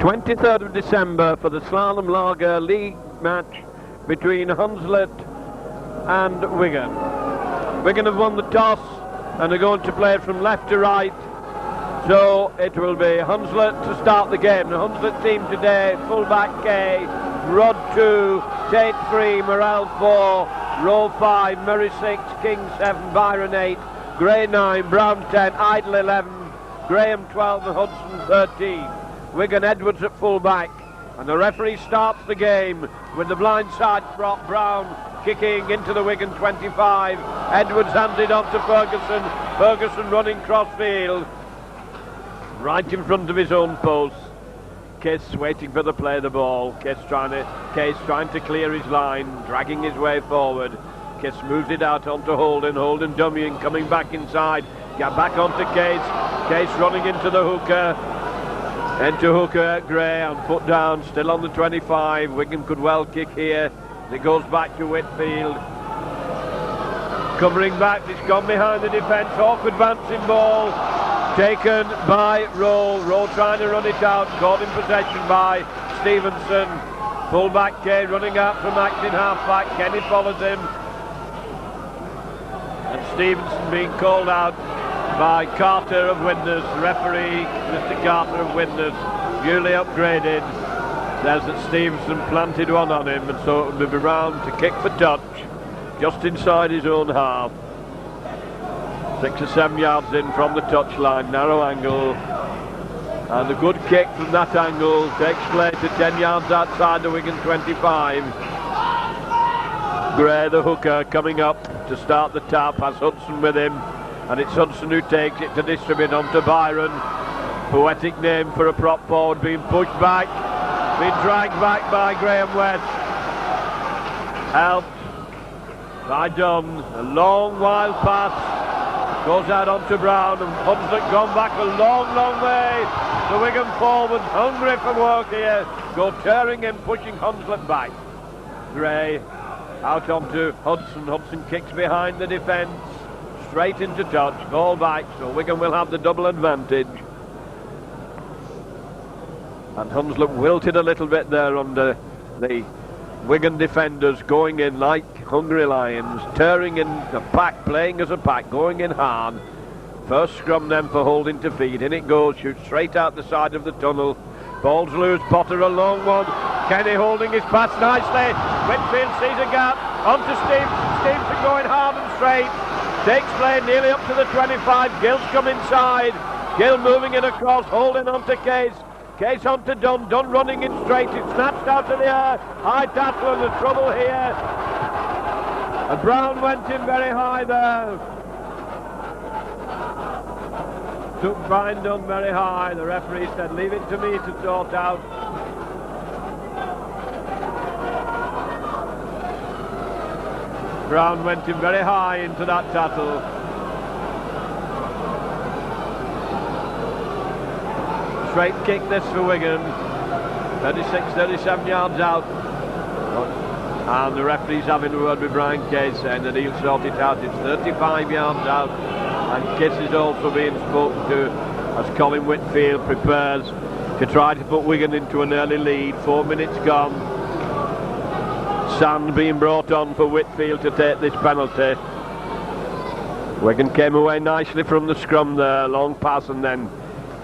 23rd of December for the Slalom Lager League match between Hunslet and Wigan. Wigan have won the toss and are going to play from left to right, so it will be Hunslet to start the game. The Hunslet team today: fullback K, Rod 2, Tate 3, Morrell 4, Rowe 5, Murray 6, King 7, Byron 8, Gray 9, Brown 10, Idle 11, Graham 12 and Hudson 13. Wigan Edwards at fullback, and the referee starts the game with the blind side prop Brown kicking into the Wigan 25. Edwards hands it on to Ferguson. Ferguson running crossfield, right in front of his own post. Kiss waiting for the play of the ball. Case trying to clear his line, dragging his way forward. Kiss moves it out onto Holden. Holden dummying, coming back inside. Get back onto Case. Case running into the hooker. Into hooker, Gray, and put down, still on the 25. Wigan could well kick here. It goes back to Whitfield. Covering back, it's gone behind the defence. Awkward advancing ball. Taken by Rowe. Rowe trying to run it out. Caught in possession by Stevenson. Full-back Kay running out from acting half-back. Kenny follows him. And Stevenson being called out by Carter of Winders. Referee Mr. Carter of Winders, newly upgraded, says that Stevenson planted one on him, and so it will be round to kick for touch just inside his own half. 6 or 7 yards in from the touchline, narrow angle, and a good kick from that angle takes place at 10 yards outside the Wigan 25. Gray, the hooker, coming up to start the tap, has Hudson with him, and it's Hudson who takes it to distribute onto Byron. Poetic name for a prop forward, being pushed back, being dragged back by Graham West. Helped by Dunn. A long wild pass goes out onto Brown, and Hunslet gone back a long, long way. The Wigan forwards hungry for work here, go tearing in, pushing Hunslet back. Gray out onto Hudson. Hudson kicks behind the defence, straight into touch, ball back, so Wigan will have the double advantage. And Hunslet wilted a little bit there under the Wigan defenders, going in like hungry lions, tearing in a pack, playing as a pack, going in hard. First scrum then for Holding to feed. In it goes, shoots straight out the side of the tunnel. Ball's loose, Potter a long one. Kenny holding his pass nicely. Whitfield sees a gap, onto Stevenson. Stevenson going hard and straight. Takes play nearly up to the 25. Gill's come inside. Gill moving it across, holding onto Case. Case onto Dunn. Dunn running in straight. It's snatched out of the air. High tackle and the trouble here. And Brown went in very high there. Took Brian Dunn very high. The referee said, leave it to me to sort out. Brown went in very high into that tackle. Straight kick this for Wigan. 36, 37 yards out. And the referee's having a word with Brian Case, saying that he'll sort it out. It's 35 yards out. And Kiss is also being spoken to as Colin Whitfield prepares to try to put Wigan into an early lead. 4 minutes gone. Sand being brought on for Whitfield to take this penalty. Wigan came away nicely from the scrum there. Long pass, and then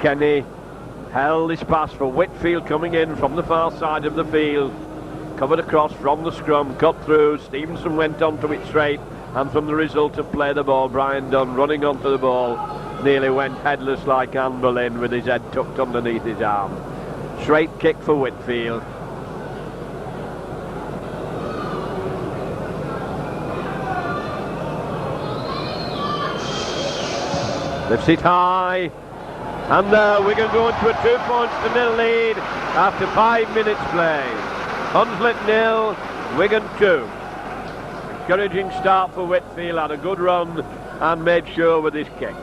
Kenny held this pass for Whitfield coming in from the far side of the field. Covered across from the scrum, cut through. Stevenson went onto it straight, and from the result of play the ball, Brian Dunn running onto the ball nearly went headless like Anne Boleyn with his head tucked underneath his arm. Straight kick for Whitfield. Lifts it high, and Wigan going to a 2-0 lead after 5 minutes play. Hunslet 0, Wigan 2. Encouraging start for Whitfield, had a good run and made sure with his kick.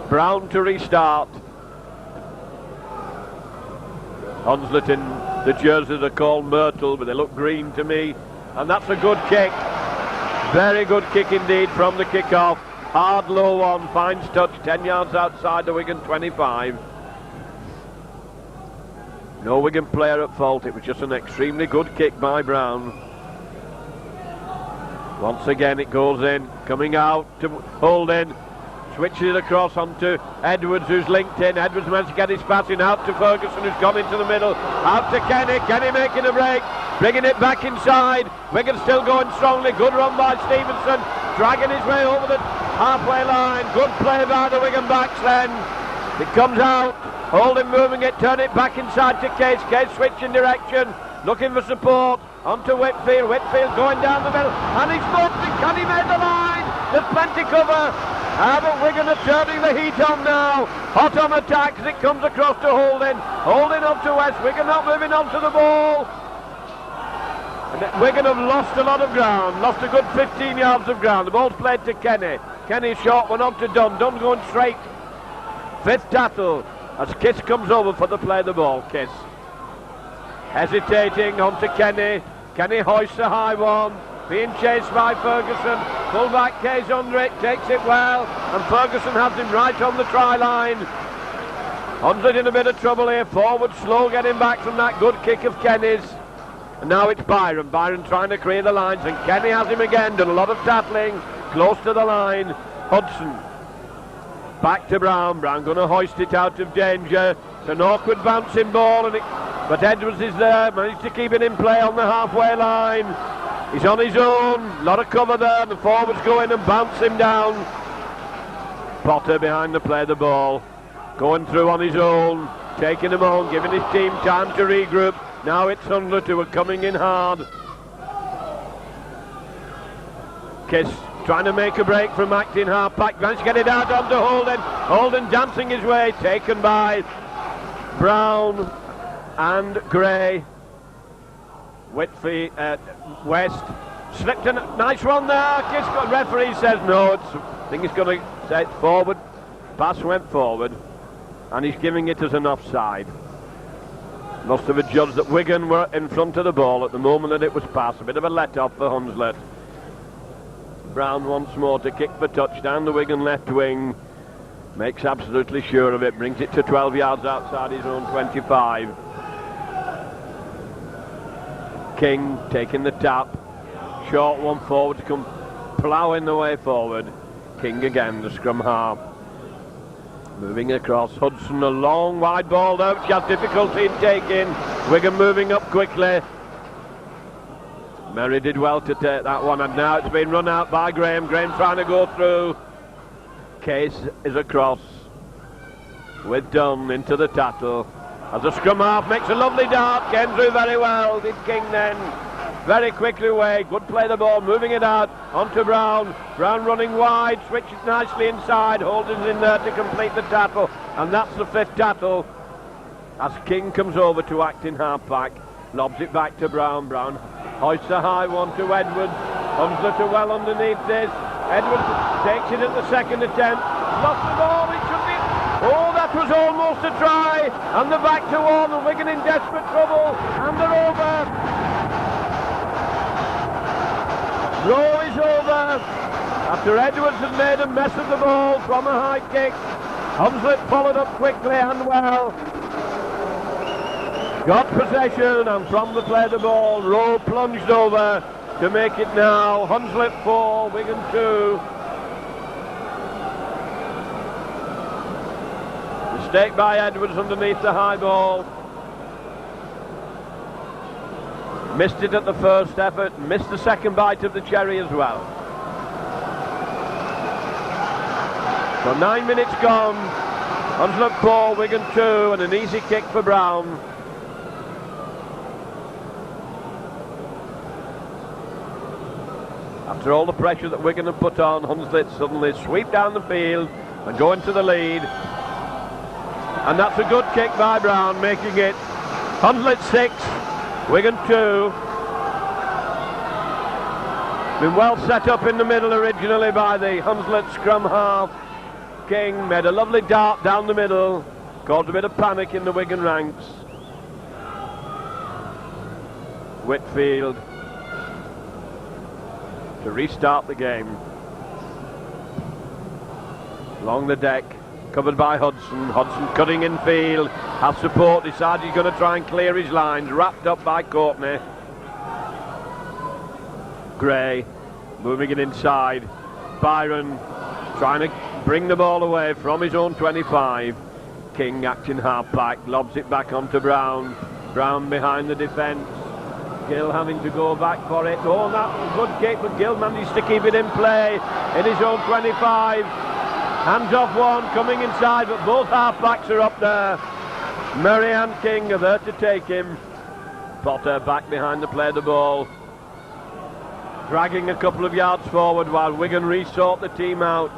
Brown to restart. Hunslet in the jerseys are called Myrtle, but they look green to me, and that's a good kick. Very good kick indeed from the kick-off. Hard low one, finds touch 10 yards outside the Wigan 25. No Wigan player at fault. It was just an extremely good kick by Brown. Once again it goes in, coming out to Holding, switches it across onto Edwards, who's linked in. Edwards managed to get his passing out to Ferguson, who's gone into the middle, out to Kenny. Kenny making a break, bringing it back inside. Wigan still going strongly. Good run by Stevenson, dragging his way over the halfway line. Good play by the Wigan backs then. It comes out, Holding moving it, turn it back inside to Case. Case switching direction, looking for support. Onto Whitfield. Whitfield going down the middle, and he's bumped. Can he make the line? There's plenty cover. But Wigan are turning the heat on now. Hot on attack as it comes across to Holding. Holding up to West. Wigan not moving on to the ball. And Wigan have lost a lot of ground. Lost a good 15 yards of ground. The ball's played to Kenny. Kenny short one on to Dunn. Dunn going straight. Fifth tackle as Kiss comes over for the play the ball. Kiss hesitating onto Kenny. Kenny hoists a high one, being chased by Ferguson. Fullback Case under it, takes it well, and Ferguson has him right on the try line. Hunslet in a bit of trouble here. Forward slow getting back from that good kick of Kenny's. And now it's Byron. Byron trying to clear the lines, and Kenny has him again. Done a lot of tackling close to the line. Hudson back to Brown. Brown going to hoist it out of danger. It's an awkward bouncing ball, but Edwards is there, managed to keep it in play on the halfway line. He's on his own, a lot of cover there. The forwards go in and bounce him down. Potter behind the play the ball, going through on his own, taking him on, giving his team time to regroup. Now it's Hunslet who are coming in hard. Kiss trying to make a break from Acting half-back. Managed to get it out onto Holding. Holding dancing his way, taken by Brown and Gray. Whitfield, West slipped a nice one there. Kiss got, referee says no. I think he's going to say it's forward. Pass went forward, and he's giving it as an offside. Must have adjudged that Wigan were in front of the ball at the moment that it was passed. A bit of a let-off for Hunslet. Brown once more to kick for touchdown. The Wigan left wing makes absolutely sure of it. Brings it to 12 yards outside his own 25. King taking the tap. Short one forward to come ploughing the way forward. King again, the scrum half. Moving across. Hudson, a long wide ball out. She has difficulty in taking. Wigan moving up quickly. Murray did well to take that one, and now it's been run out by Graham. Graham trying to go through. Case is across with Dunn into the tackle. As a scrum half makes a lovely dart. Came through very well. Did King then. Very quickly away. Good play the ball. Moving it out onto Brown. Brown running wide. Switches nicely inside. Holden's in there to complete the tackle. And that's the fifth tackle. As King comes over to Acting half-back. Lobs it back to Brown. Brown hoists a high one to Edwards. Hunslet are well underneath this. Edwards takes it at the second attempt. Lost the ball. It should be... Oh, that was almost a try. And they're back to one. And Wigan in desperate trouble. And they're over. Row is over. After Edwards had made a mess of the ball from a high kick. Hunslet followed up quickly and well. Got possession, and from the play the ball, Rowe plunged over to make it now Hunslet 4, Wigan 2. Mistake by Edwards underneath the high ball. Missed it at the first effort, missed the second bite of the cherry as well. So 9 minutes gone. Hunslet 4, Wigan 2, and an easy kick for Brown. After all the pressure that Wigan have put on, Hunslet suddenly sweep down the field and go into the lead. And that's a good kick by Brown, making it Hunslet 6, Wigan 2. Been well set up in the middle originally by the Hunslet scrum half. King made a lovely dart down the middle, caused a bit of panic in the Wigan ranks. Whitfield to restart the game. Along the deck, covered by Hudson. Hudson cutting in field. Has support, decides he's going to try and clear his lines, wrapped up by Courtney. Gray moving it inside. Byron trying to bring the ball away from his own 25. King acting half back, lobs it back onto Brown. Brown behind the defence. Gill having to go back for it. Oh, that was a good kick, but Gill managed to keep it in play in his own 25. Hands off one, coming inside, but both half-backs are up there. Murray and King are there to take him. Potter back behind to play the ball. Dragging a couple of yards forward while Wigan resort the team out.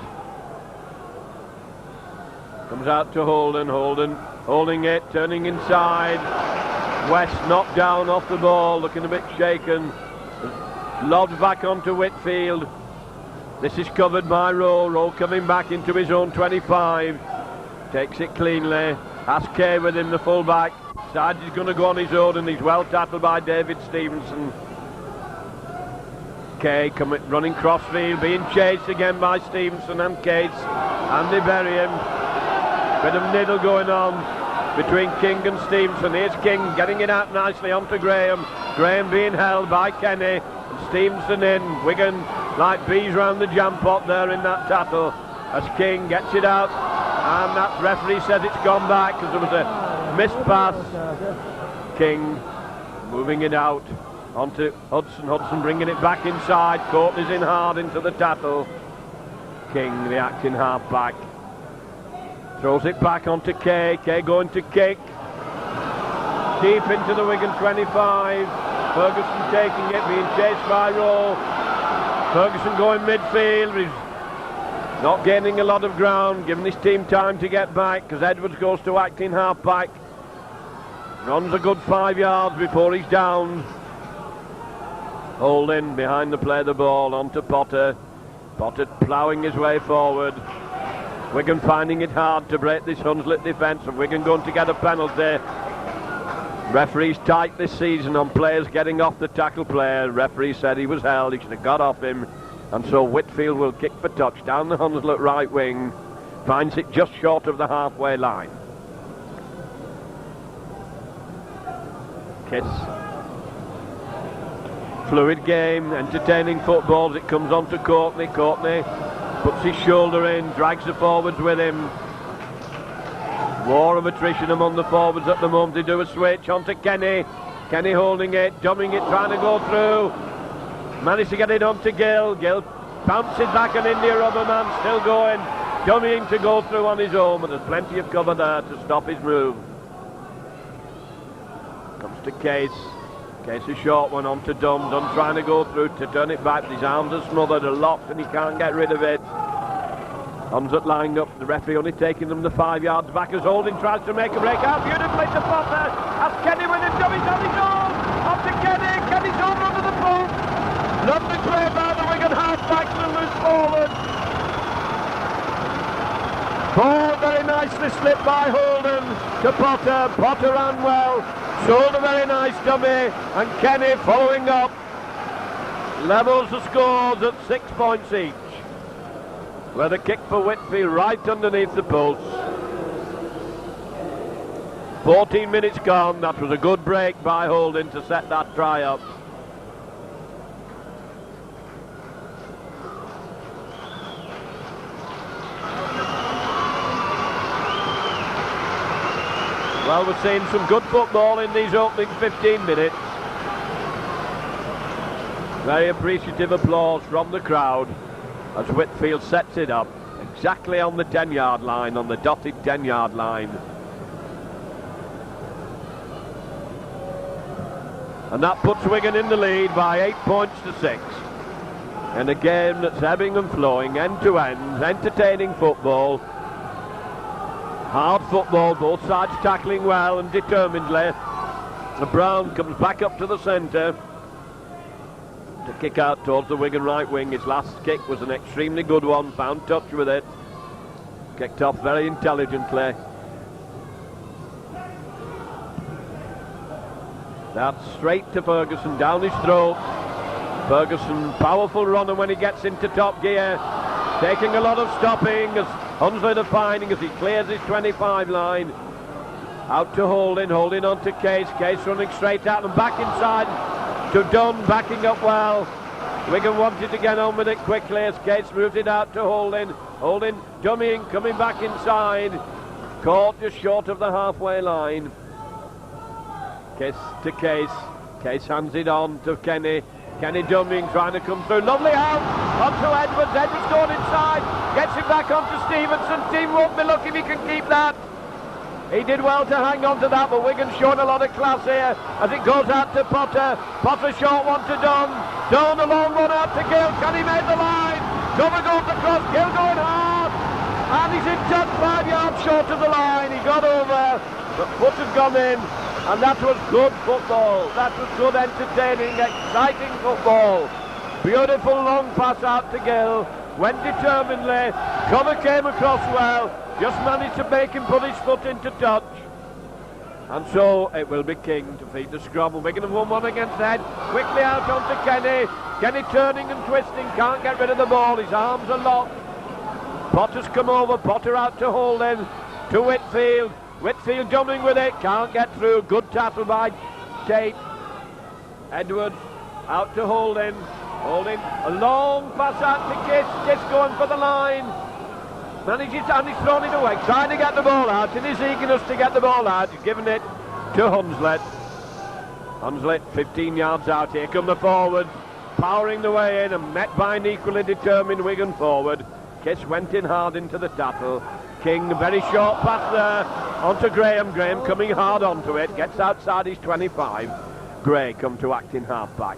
Comes out to Holden, holding it, turning inside. West knocked down off the ball, looking a bit shaken. Lobbed back onto Whitfield. This is covered by Rowe. Rowe coming back into his own 25. Takes it cleanly. Has Kay with him, the full-back. Decides he's going to go on his own, and he's well tackled by David Stevenson. Kay running crossfield, being chased again by Stevenson and Case. And they bury him. Bit of niddle going on between King and Stevenson. Here's King getting it out nicely onto Graham. Graham being held by Kenny. And Stevenson in. Wigan like bees round the jam pot there in that tackle. As King gets it out. And that referee says it's gone back because there was a missed pass. King moving it out onto Hudson. Hudson bringing it back inside. Courtney's in hard into the tackle. King, the acting half-back. Throws it back onto Kay. Kay going to kick. Deep into the Wigan 25. Ferguson taking it, being chased by Rowe. Ferguson going midfield. He's not gaining a lot of ground, giving his team time to get back because Edwards goes to acting half-back. Runs a good 5 yards before he's down. Holding behind the play the ball onto Potter. Potter ploughing his way forward. Wigan finding it hard to break this Hunslet defence, and Wigan going to get a penalty. Referee's tight this season on players getting off the tackle player. Referee said he was held, he should have got off him, and so Whitfield will kick for touch down the Hunslet right wing. Finds it just short of the halfway line. Kiss. Fluid game, entertaining footballs. It comes on to Courtney. Courtney puts his shoulder in, drags the forwards with him. War of attrition among the forwards at the moment. They do a switch onto Kenny. Kenny holding it, dumbing it, trying to go through. Managed to get it onto Gill. Gill bounces back and in the rubber man, still going. Dummying to go through on his own, but there's plenty of cover there to stop his move. Comes to Case. Case a short one onto Dunn. Dunn trying to go through to turn it back. His arms are smothered, are locked, and he can't get rid of it. Hunslet lined up. The referee only taking them the 5 yards back as Holding tries to make a break out. Beautifully to Potter. As Kenny with him, dummies on his own. Up to Kenny. Kenny's over under the post. Lovely play by the Wigan half-backs and loose forward. Ball very nicely slipped by Holden to Potter. Potter ran well. Showed a very nice dummy, and Kenny following up levels the scores at 6 points each. With a kick for Whitfield right underneath the post. 14 minutes gone. That was a good break by Holden to set that try up. Well, we're seeing some good football in these opening 15 minutes. Very appreciative applause from the crowd as Whitfield sets it up exactly on the 10-yard line, on the dotted 10-yard line. And that puts Wigan in the lead by 8 points to 6. In a game that's ebbing and flowing, end to end, entertaining football. Hard football, both sides tackling well and determinedly. And Brown comes back up to the centre to kick out towards the Wigan right wing. His last kick was an extremely good one, found touch with it. Kicked off very intelligently. That's straight to Ferguson, down his throat. Ferguson, powerful runner when he gets into top gear. Taking a lot of stopping as Hunslet are finding as he clears his 25 line. Out to Holding on to Case running straight at them, back inside to Dunn, backing up well. Wigan wanted to get on with it quickly as Case moved it out to Holding dummying, coming back inside, caught just short of the halfway line. Case hands it on to Kenny dummying, trying to come through, lovely out onto Edwards going inside, gets it back onto Stevenson. Team won't be lucky if he can keep that. He did well to hang on to that, but Wigan's showing a lot of class here as it goes out to Potter short one to Dunn a long one out to Gill. Can he make the line? Cover goes across, Gill going hard, and he's in touch 5 yards short of the line. He got over, but foot has gone in, and that was good football. That was good, entertaining, exciting football. Beautiful long pass out to Gill, went determinedly, cover came across well, just managed to make him put his foot into touch. And so it will be King to feed the scrum. Wigan have won one against Head. Quickly out onto Kenny. Kenny turning and twisting, can't get rid of the ball, his arms are locked. Potter's come over, Potter out to Holding, to Whitfield. Whitfield jumping with it, can't get through. Good tackle by Tate. Edwards out to Holding, a long pass out to Kiss going for the line. Manages and he's thrown it away, trying to get the ball out. In his eagerness to get the ball out, he's given it to Hunslet. 15 yards out. Here come the forwards, powering the way in and met by an equally determined Wigan forward. Kiss went in hard into the tackle. King, very short pass there onto Graham. Graham coming hard onto it, gets outside his 25. Gray come to act in half-back.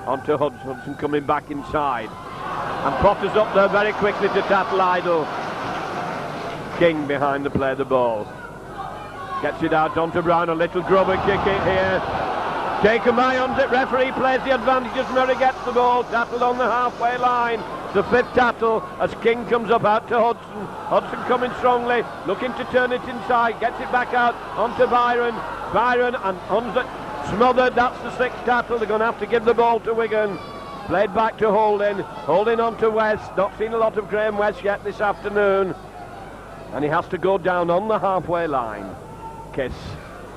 Onto Hudson coming back inside. And Potter's up there very quickly to tackle Idle. King behind the play the ball. Gets it out onto Brown, a little grubber kick it here. Taken by Hunslet, referee plays the advantage as Murray gets the ball, tackled on the halfway line. The fifth tackle as King comes up out to Hudson. Hudson coming strongly, looking to turn it inside, gets it back out onto Byron and Hunslet smothered. That's the sixth tackle. They're going to have to give the ball to Wigan. Played back to Holding on to West. Not seen a lot of Graham West yet this afternoon. And he has to go down on the halfway line. Kiss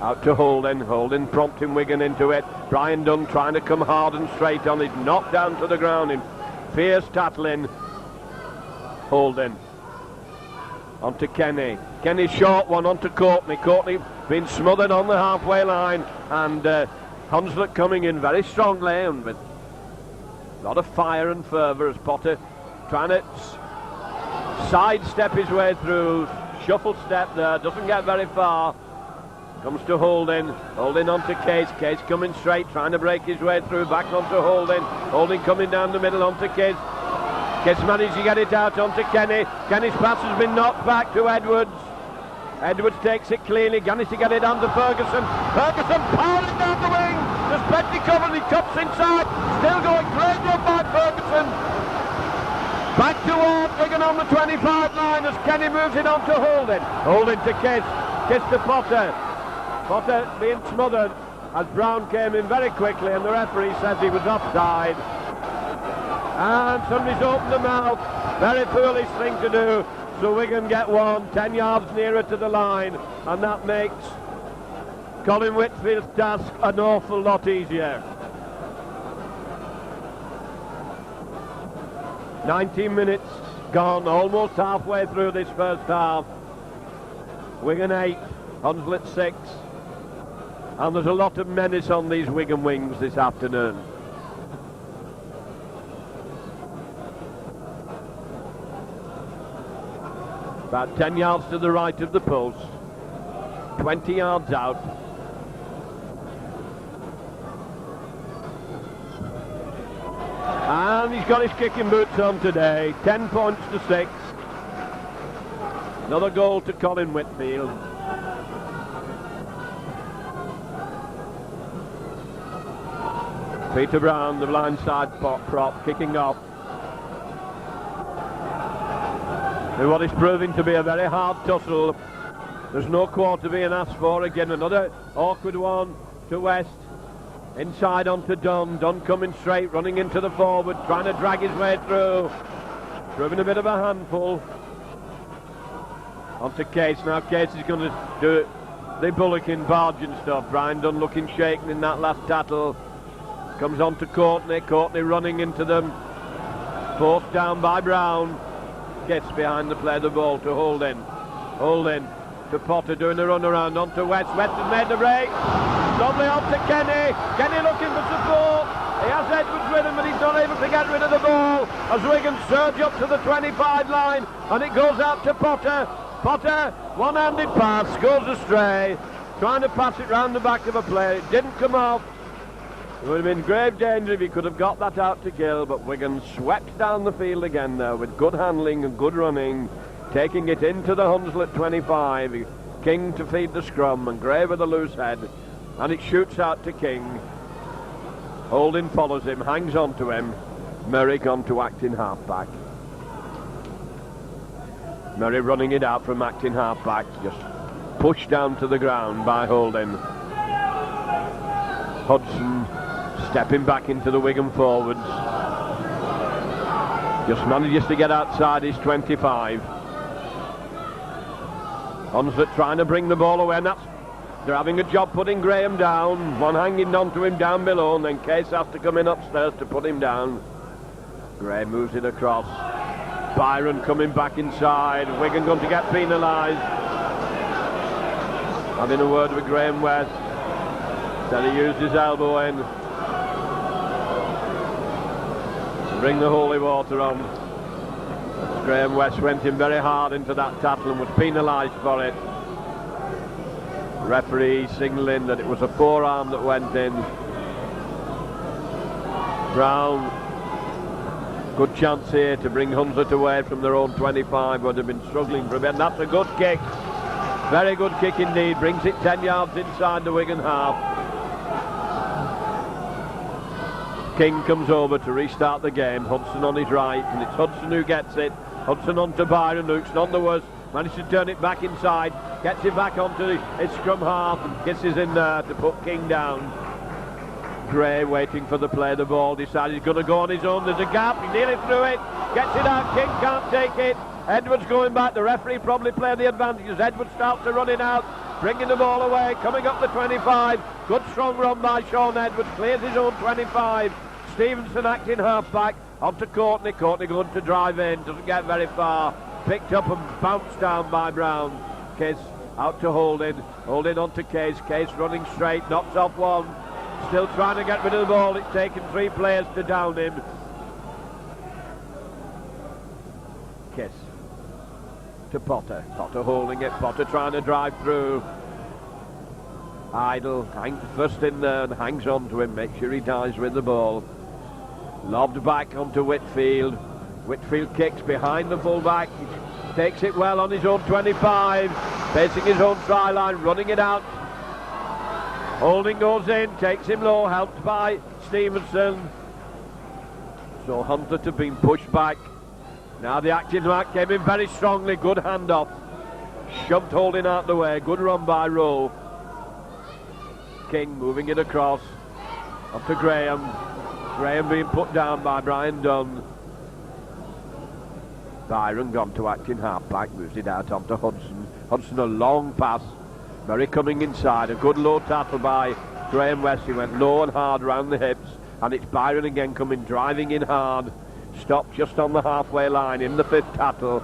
out to Holding prompting Wigan into it. Brian Dunn trying to come hard and straight on it, knocked down to the ground in fierce tackling. Holding onto Kenny short one onto Courtney being smothered on the halfway line, and Hunslet coming in very strongly and with a lot of fire and fervour as Potter trying to sidestep his way through, shuffle step there, doesn't get very far. Comes to Holding onto Case coming straight, trying to break his way through, back onto Holding coming down the middle onto Case managed to get it out onto Kenny's pass has been knocked back to Edwards takes it cleanly, managed to get it onto Ferguson powering down the wing, there's plenty cover, he cuts inside, still going, great run by Ferguson. Back towards Wigan on the 25 line as Kenny moves it on to Holding to Kiss to Potter being smothered as Brown came in very quickly and the referee says he was offside. And somebody's opened the mouth, very foolish thing to do, so Wigan get one 10 yards nearer to the line, and that makes Colin Whitfield's task an awful lot easier. 19 minutes gone, almost halfway through this first half. Wigan 8, Hunslet 6. And there's a lot of menace on these Wigan wings this afternoon. About 10 yards to the right of the post. 20 yards out. And he's got his kicking boots on today. 10 points to 6. Another goal to Colin Whitfield. Peter Brown, the blindside prop, kicking off. In what is proving to be a very hard tussle. There's no quarter being asked for. Again, another awkward one to West. Inside onto Dunn. Dunn coming straight, running into the forward, trying to drag his way through. Proving a bit of a handful. Onto Case. Now Case is going to do it. the bullocking, barging stuff. Brian Dunn looking shaken in that last tattle. Comes on to Courtney. Courtney running into them. Forced down by Brown. Gets behind the play the ball to Holding. Holding to Potter doing a run around onto West. West has made the break. Lovely off to Kenny. Kenny looking for support. He has Edwards with him, but he's not able to get rid of the ball as Wigan surge up to the 25 line, and it goes out to Potter. Potter, one-handed pass, goes astray, trying to pass it round the back of a player. It didn't come off. It would have been grave danger if he could have got that out to kill, but Wigan swept down the field again there with good handling and good running, taking it into the Hunslet 25. King to feed the scrum, and Gray with a loose head, and it shoots out to King. Holding follows him, hangs on to him. Murray gone to acting half-back. Murray running it out from acting half-back, just pushed down to the ground by Holding. Hudson stepping back into the Wigan forwards. Just manages to get outside his 25. Hunslet trying to bring the ball away, and they're having a job putting Graham down. One hanging on to him down below, and then Case has to come in upstairs to put him down. Gray moves it across. Byron coming back inside. Wigan going to get penalised. Having a word with Graham West. Said he used his elbow in. Bring the holy water on. Graham West went in very hard into that tackle and was penalised for it. Referee signalling that it was a forearm that went in. Brown, good chance here to bring Hunslet away from their own 25, would have been struggling for a bit, and that's a good kick. Very good kick indeed, brings it 10 yards inside the Wigan half. King comes over to restart the game. Hudson on his right, and it's Hudson who gets it. Hudson on to Byron, who's none the worse. Managed to turn it back inside, gets it back onto his scrum half, and kisses in there to put King down. Gray waiting for the play, the ball, decides he's going to go on his own. There's a gap, he nearly threw it, gets it out, King can't take it. Edwards going back, the referee probably played the advantage as Edwards starts to run it out, bringing the ball away, coming up the 25. Good strong run by Sean Edwards, clears his own 25. Stevenson acting half-back, onto Courtney. Courtney going to drive in, doesn't get very far. Picked up and bounced down by Brown. Case out to Holding. Holding onto Case. Case running straight, knocks off one. Still trying to get rid of the ball. It's taken 3 players to down him. Kiss to Potter. Potter holding it. Potter trying to drive through. Idle hangs first in there and hangs on to him. Make sure he dies with the ball. Lobbed back onto Whitfield. Whitfield kicks behind the fullback. He takes it well on his own 25. Facing his own try line. Running it out. Holding goes in. Takes him low. Helped by Stevenson. So Hunslet have been pushed back. Now the acting mark came in very strongly. Good handoff. Shoved Holding out the way. Good run by Rowe. King moving it across. Up to Graham. Graham being put down by Brian Dunn. Byron gone to acting half-back. Moves it out onto Hudson. Hudson a long pass. Murray coming inside. A good low tackle by Graham West. He went low and hard round the hips. And it's Byron again coming, driving in hard. Stopped just on the halfway line in the 5th tackle.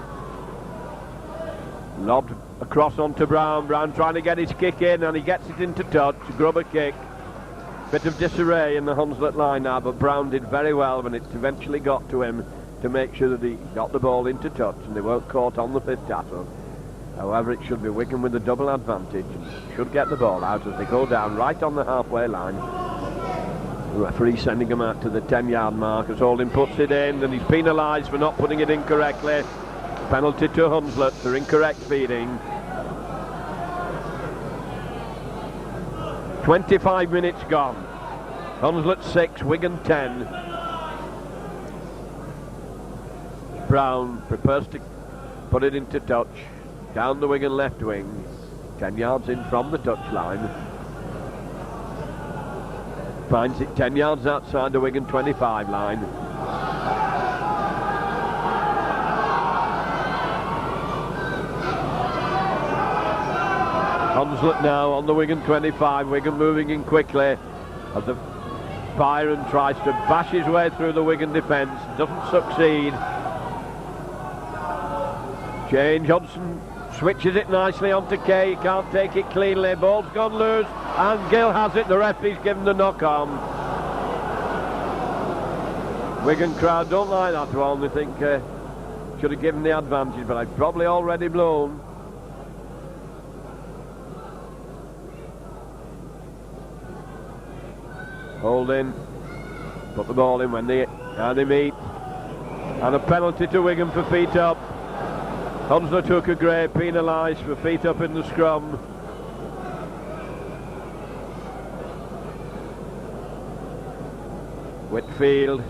Lobbed across onto Brown. Brown trying to get his kick in, and he gets it into touch. Grubber kick. Bit of disarray in the Hunslet line now, but Brown did very well when it eventually got to him to make sure that he got the ball into touch, and they weren't caught on the 5th tackle. However, it should be Wigan with a double advantage and should get the ball out as they go down right on the halfway line. The referee sending him out to the 10-yard mark as Holding puts it in, and he's penalised for not putting it in correctly. Penalty to Hunslet for incorrect feeding. 25 minutes gone. Hunslet 6, Wigan 10. Brown prepares to put it into touch. Down the Wigan left wing. 10 yards in from the touchline. Finds it 10 yards outside the Wigan 25 line. Hunslet now on the Wigan 25. Wigan moving in quickly as the Byron tries to bash his way through the Wigan defence. Doesn't succeed. Change. Hudson switches it nicely onto Kay. He can't take it cleanly. Ball's gone loose and Gill has it. The referee's given the knock on. Wigan crowd don't like that one. They think should have given the advantage, but I've probably already blown. Holding, put the ball in when they meet, and a penalty to Wigan for feet up. Hunslet took a grey, penalised for feet up in the scrum. Whitfield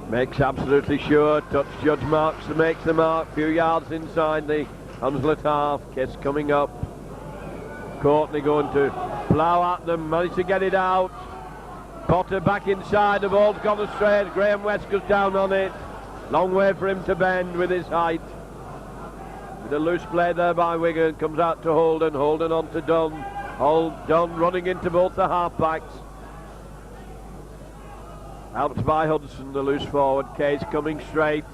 makes absolutely sure, touch judge marks to make the mark, few yards inside the Hunslet half. Kiss coming up, Courtney going to plough at them, managed to get it out. Potter back inside, the ball's gone astray. Graham West goes down on it. Long way for him to bend with his height. With a loose play there by Wigan, comes out to Holden. Holden on to Dunn. Dunn running into both the half-backs. Out by Hudson, the loose forward. Case coming straight.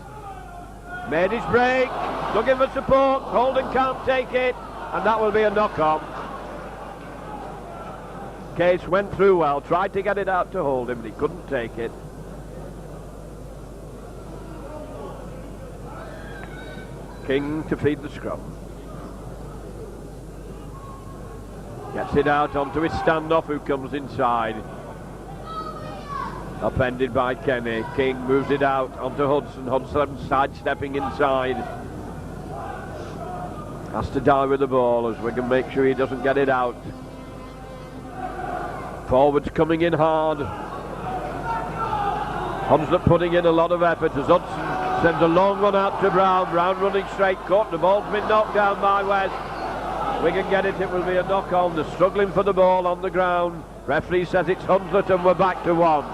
Made his break. Looking for support. Holden can't take it. And that will be a knock-on. Case went through well, tried to get it out to hold him, but he couldn't take it. King to feed the scrum. Gets it out onto his standoff, who comes inside. Upended by Kenny. King moves it out onto Hudson. Hudson sidestepping inside. Has to die with the ball as Wigan make sure he doesn't get it out. Forwards coming in hard. Hunslet putting in a lot of effort as Hudson sends a long one out to Brown. Brown running straight, caught. The ball's been knocked down by West. Wigan get it, it will be a knock on. They're struggling for the ball on the ground. Referee says it's Hunslet and we're back to one.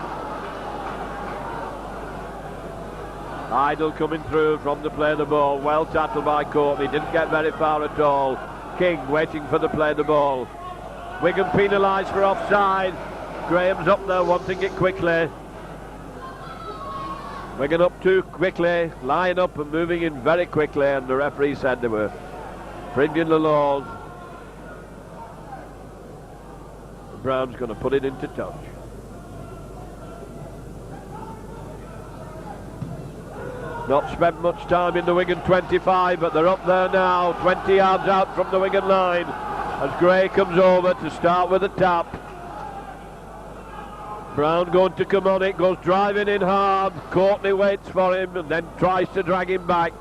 Idle coming through from the play of the ball. Well tackled by Courtney. Didn't get very far at all. King waiting for the play of the ball. Wigan penalised for offside. Graham's up there wanting it quickly. Wigan up too quickly, lying up and moving in very quickly, and the referee said they were infringing the laws. Brown's going to put it into touch. Not spent much time in the Wigan 25, but they're up there now, 20 yards out from the Wigan line, as Gray comes over to start with a tap. Brown going to come on it, goes driving in hard. Courtney waits for him and then tries to drag him back.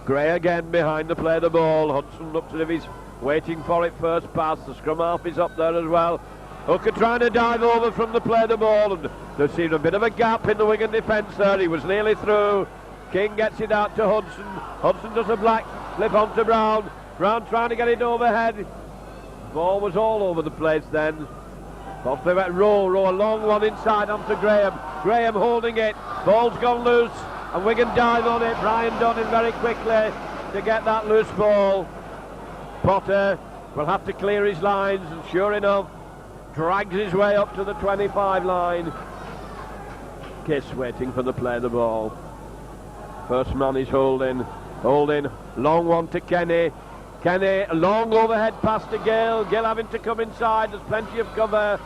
Gray again behind the play of the ball. Hudson looks as if he's waiting for it first pass. The scrum half is up there as well. Hooker trying to dive over from the play of the ball, and there seemed a bit of a gap in the Wigan defence there. He was nearly through. King gets it out to Hudson. Hudson does a black flip onto Brown. Brown trying to get it overhead. Ball was all over the place then. Off they went, row, a long one inside onto Graham. Graham holding it. Ball's gone loose, and Wigan dive on it. Brian done in very quickly to get that loose ball. Potter will have to clear his lines, and sure enough, drags his way up to the 25 line. Kiss waiting for the play of the ball. First man is Holding. Holding, long one to Kenny. Kenny, a long overhead pass to Gill. Gill having to come inside. There's plenty of cover.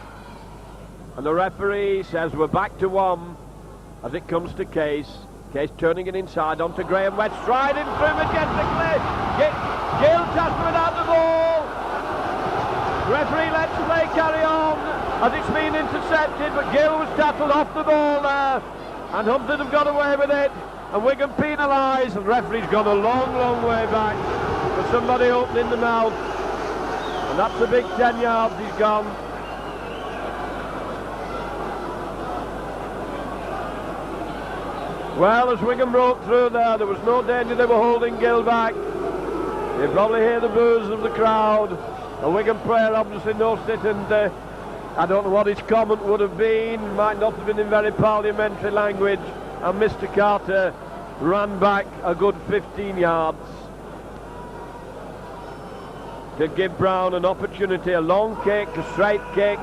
And the referee says we're back to one as it comes to Case. Case turning it inside onto Graham West. Striding through majestically. Gill tasked without the ball. Referee lets play carry on as it's been intercepted. But Gill was tackled off the ball there. And Humpton have got away with it. And Wigan penalised. And the referee's gone a long, long way back. For somebody opening the mouth, and that's a big 10 yards he's gone. Well, as Wigan broke through there was no danger they were holding Gill back. You probably hear the boos of the crowd. A Wigan player obviously knows it, and I don't know what his comment would have been. Might not have been in very parliamentary language, and Mr. Carter ran back a good 15 yards. to give Brown an opportunity, a long kick, a straight kick.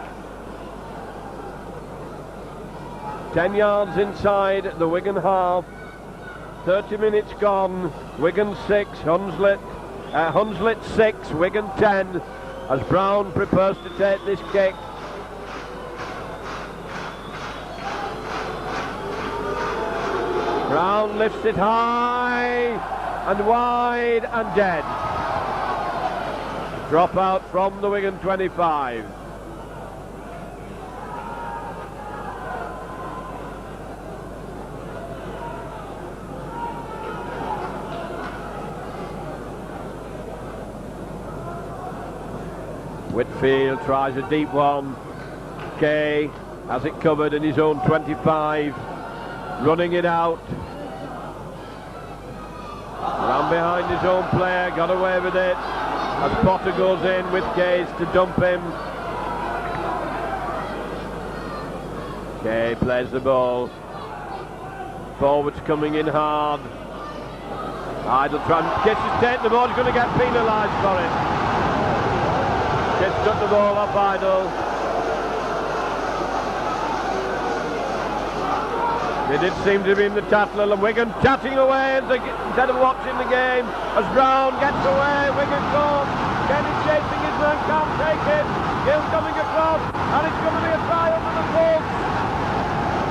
10 yards inside the Wigan half. 30 minutes gone. Wigan 6, Hunslet 6, Wigan 10. As Brown prepares to take this kick. Brown lifts it high and wide and dead. Drop out from the Wigan 25. Whitfield tries a deep one. Kay has it covered in his own 25, running it out. Around behind his own player, got away with it. As Potter goes in with Kays to dump him. Kay plays the ball. Forwards coming in hard. Idle trying. Kiss is taking the ball, he's going to get penalised for it. Kiss took the ball off Idle. They did seem to be in the tattle, and Wigan chatting away instead of watching the game. As Brown gets away, Wigan goes. Kenny chasing his man, can't take it. Gill coming across, and it's going to be a try under the post.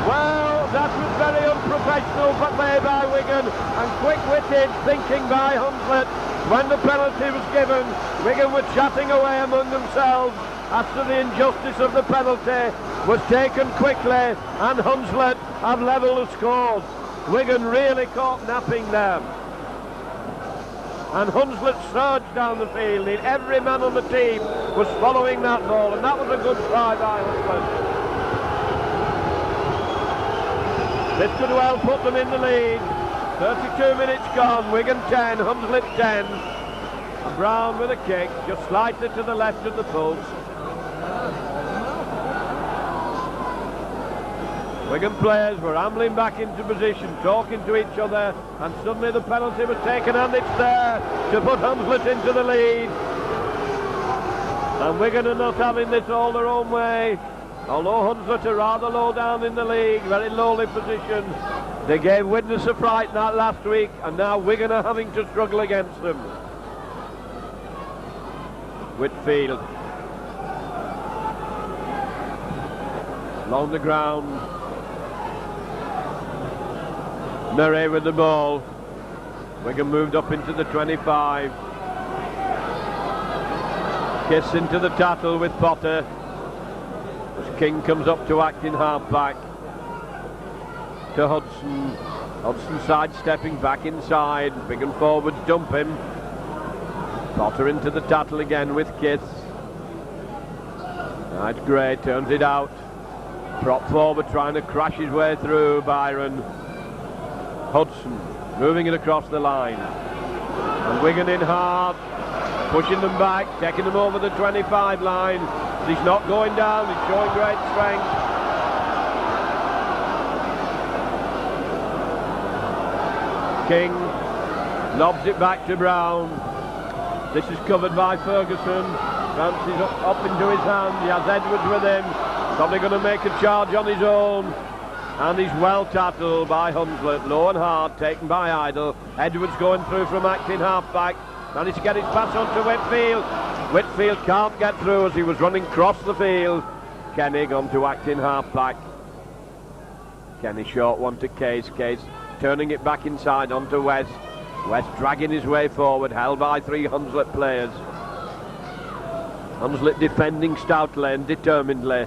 Well, that was very unprofessional play by Wigan, and quick-witted thinking by Hunslet. When the penalty was given, Wigan were chatting away among themselves after the injustice of the penalty was taken quickly, and Hunslet have levelled the scores. Wigan really caught napping there. And Hunslet surged down the field. Every man on the team was following that ball, and that was a good try by Hunslet. This could well put them in the lead. 32 minutes gone, Wigan 10, Hunslet 10. Brown with a kick, just slightly to the left of the post. Wigan players were ambling back into position, talking to each other, and suddenly the penalty was taken, and it's there to put Hunslet into the lead. And Wigan are not having this all their own way. Although Hunslet are rather low down in the league, very lowly position. They gave Widnes a fright that last week, and now Wigan are having to struggle against them. Whitfield. Along the ground. Murray with the ball. Wigan moved up into the 25. Kiss into the tattle with Potter. As King comes up to act in half-back. To Hudson. Hudson sidestepping back inside. Wigan forwards dump him. Potter into the tattle again with Kiss. Right, Gray turns it out. Prop forward trying to crash his way through Byron. Hudson moving it across the line. And Wigan in hard. Pushing them back, taking them over the 25 line. He's not going down, he's showing great strength. King lobs it back to Brown. This is covered by Ferguson. Bounces up into his hand. He has Edwards with him. Probably going to make a charge on his own. And he's well tackled by Hunslet. Low and hard, taken by Idle. Edwards going through from acting half-back. Managed to get his pass onto Whitfield. Whitfield can't get through as he was running across the field. Kenny gone to acting half-back. Kenny short one to Case. Case turning it back inside onto West. West dragging his way forward, held by 3 Hunslet players. Hunslet defending stoutly and determinedly.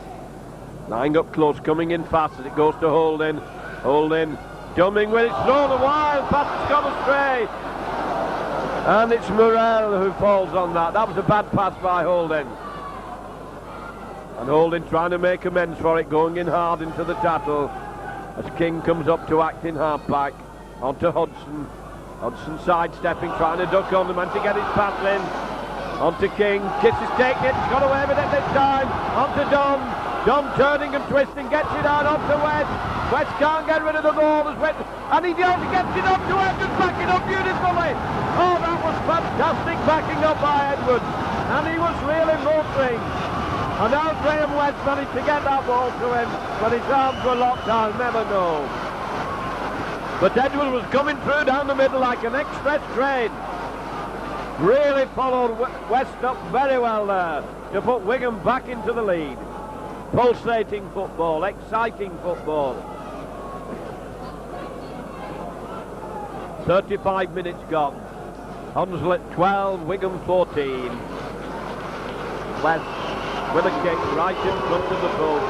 Lying up close, coming in fast as it goes to Holding. Holding, dumbing with it, thrown a wild pass, it's gone astray. And it's Morel who falls on that. That was a bad pass by Holding. And Holding trying to make amends for it, going in hard into the tattle. As King comes up to act in half-back. Onto Hudson. Hudson sidestepping, trying to duck on the man to get his pass in. Onto King. Kiss is taking it, he's got away with it this time. Onto Dom. Dom turning and twisting, gets it out onto West. West can't get rid of the ball. And he gets it up to Edwards, backing up beautifully. Oh, that was fantastic backing up by Edwards. and he was really motoring. And now Graham West managed to get that ball to him, but his arms were locked, I'll never know. But Edward was coming through down the middle like an express train. Really followed West up very well there to put Wigan back into the lead. Pulsating football, exciting football. 35 minutes gone. Hunslet 12, Wigan 14. West with a kick right in front of the post.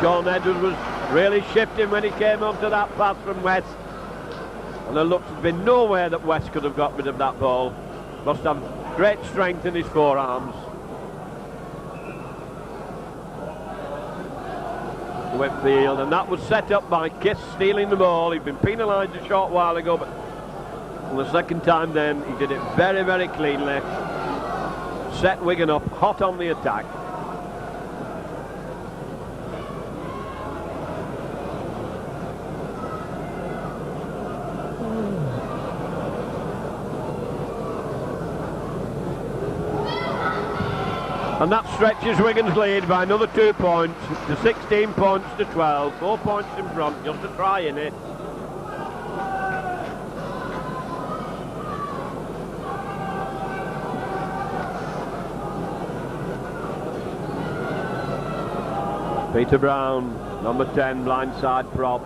Sean Edwards was really shifting when he came onto that pass from West. And there looks to have been no way that West could have got rid of that ball. Must have great strength in his forearms. Whitfield, and that was set up by Kiss stealing the ball. He'd been penalised a short while ago, but for the second time then he did it very, very cleanly. Set Wigan up hot on the attack. And that stretches Wigan's lead by another 2 points to 16 points to 12. 4 points in front, just a try in it. Peter Brown, number 10, blindside prop.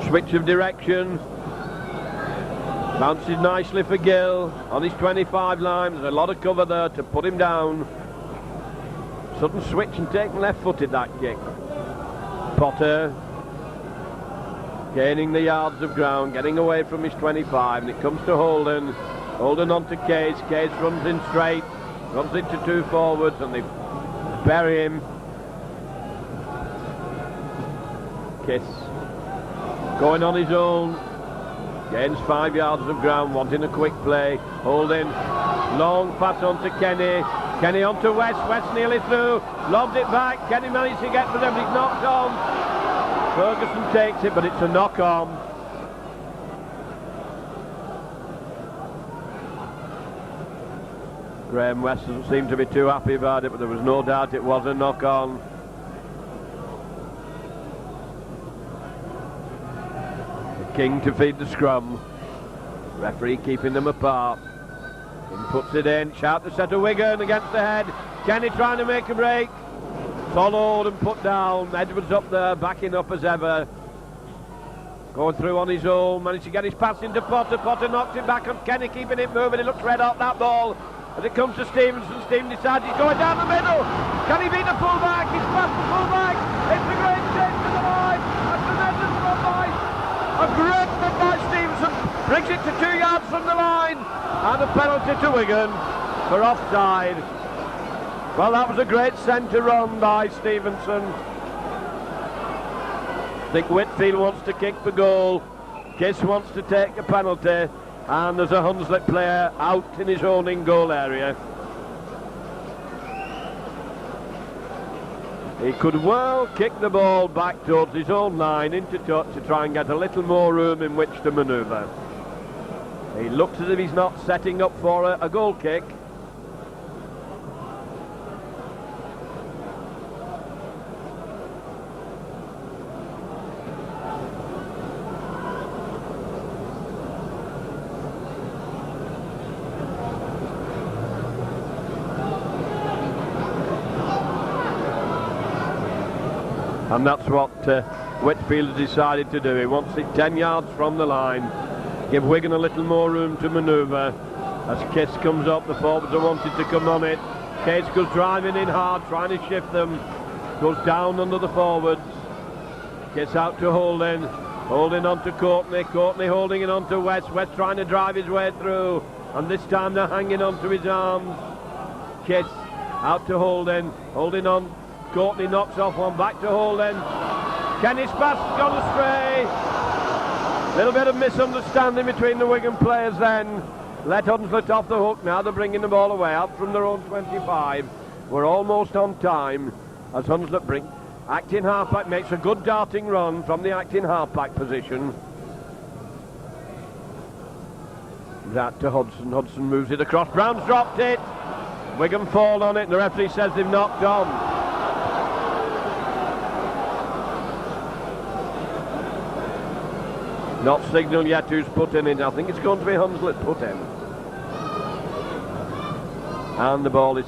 Switch of direction. Bounces nicely for Gill on his 25 line. There's a lot of cover there to put him down. Sudden switch and taking left-footed that kick. Potter gaining the yards of ground, getting away from his 25, and it comes to Holden. Holden on to Case. Case runs in straight, runs into two forwards, and they bury him. Kiss going on his own. Gains 5 yards of ground, wanting a quick play. Holding, long pass on to Kenny. Kenny on to West. West nearly through. Lobs it back. Kenny managed to get to them. He's knocked on. Ferguson takes it, but it's a knock on. Graham West doesn't seem to be too happy about it, but there was no doubt it was a knock on. King to feed the scrum. Referee keeping them apart. King puts it in. Sharp to set a Wigan against the head. Kenny trying to make a break. Followed and put down. Edwards up there, backing up as ever. Going through on his own. Managed to get his pass into Potter. Potter knocks it back on Kenny, keeping it moving. He looks red hot, that ball. As it comes to Stevenson, Stevenson decides he's going down the middle. Can he beat the full-back? He's past the full-back. It's a great chase to the line. A tremendous run by. A great run by Stevenson. Brings it to 2 yards from the line. And a penalty to Wigan for offside. Well, that was a great centre run by Stevenson. I think Whitfield wants to kick the goal. Kiss wants to take a penalty. And there's a Hunslet player out in his own in-goal area. He could well kick the ball back towards his own line into touch to try and get a little more room in which to manoeuvre. He looks as if he's not setting up for a goal kick. And that's what Whitfield has decided to do. He wants it 10 yards from the line. Give Wigan a little more room to manoeuvre. As Kiss comes up, the forwards are wanting to come on it. Case goes driving in hard, trying to shift them. Goes down under the forwards. Kiss out to Holden. Holding on to Courtney. Courtney holding it on to West. West trying to drive his way through. And this time they're hanging on to his arms. Kiss out to Holden. Holding on. Courtney knocks off one, back to Holden. Kenny's pass has gone astray. Little bit of misunderstanding between the Wigan players then. Let Hunslet off the hook now. They're bringing the ball away out from their own 25. We're almost on time as Hunslet Acting half-back makes a good darting run from the acting half-back position. That to Hudson. Hudson moves it across. Brown's dropped it. Wigan fall on it, and the referee says they've knocked on. Not signalled yet who's put in it. I think it's going to be Hunslet put in. And the ball is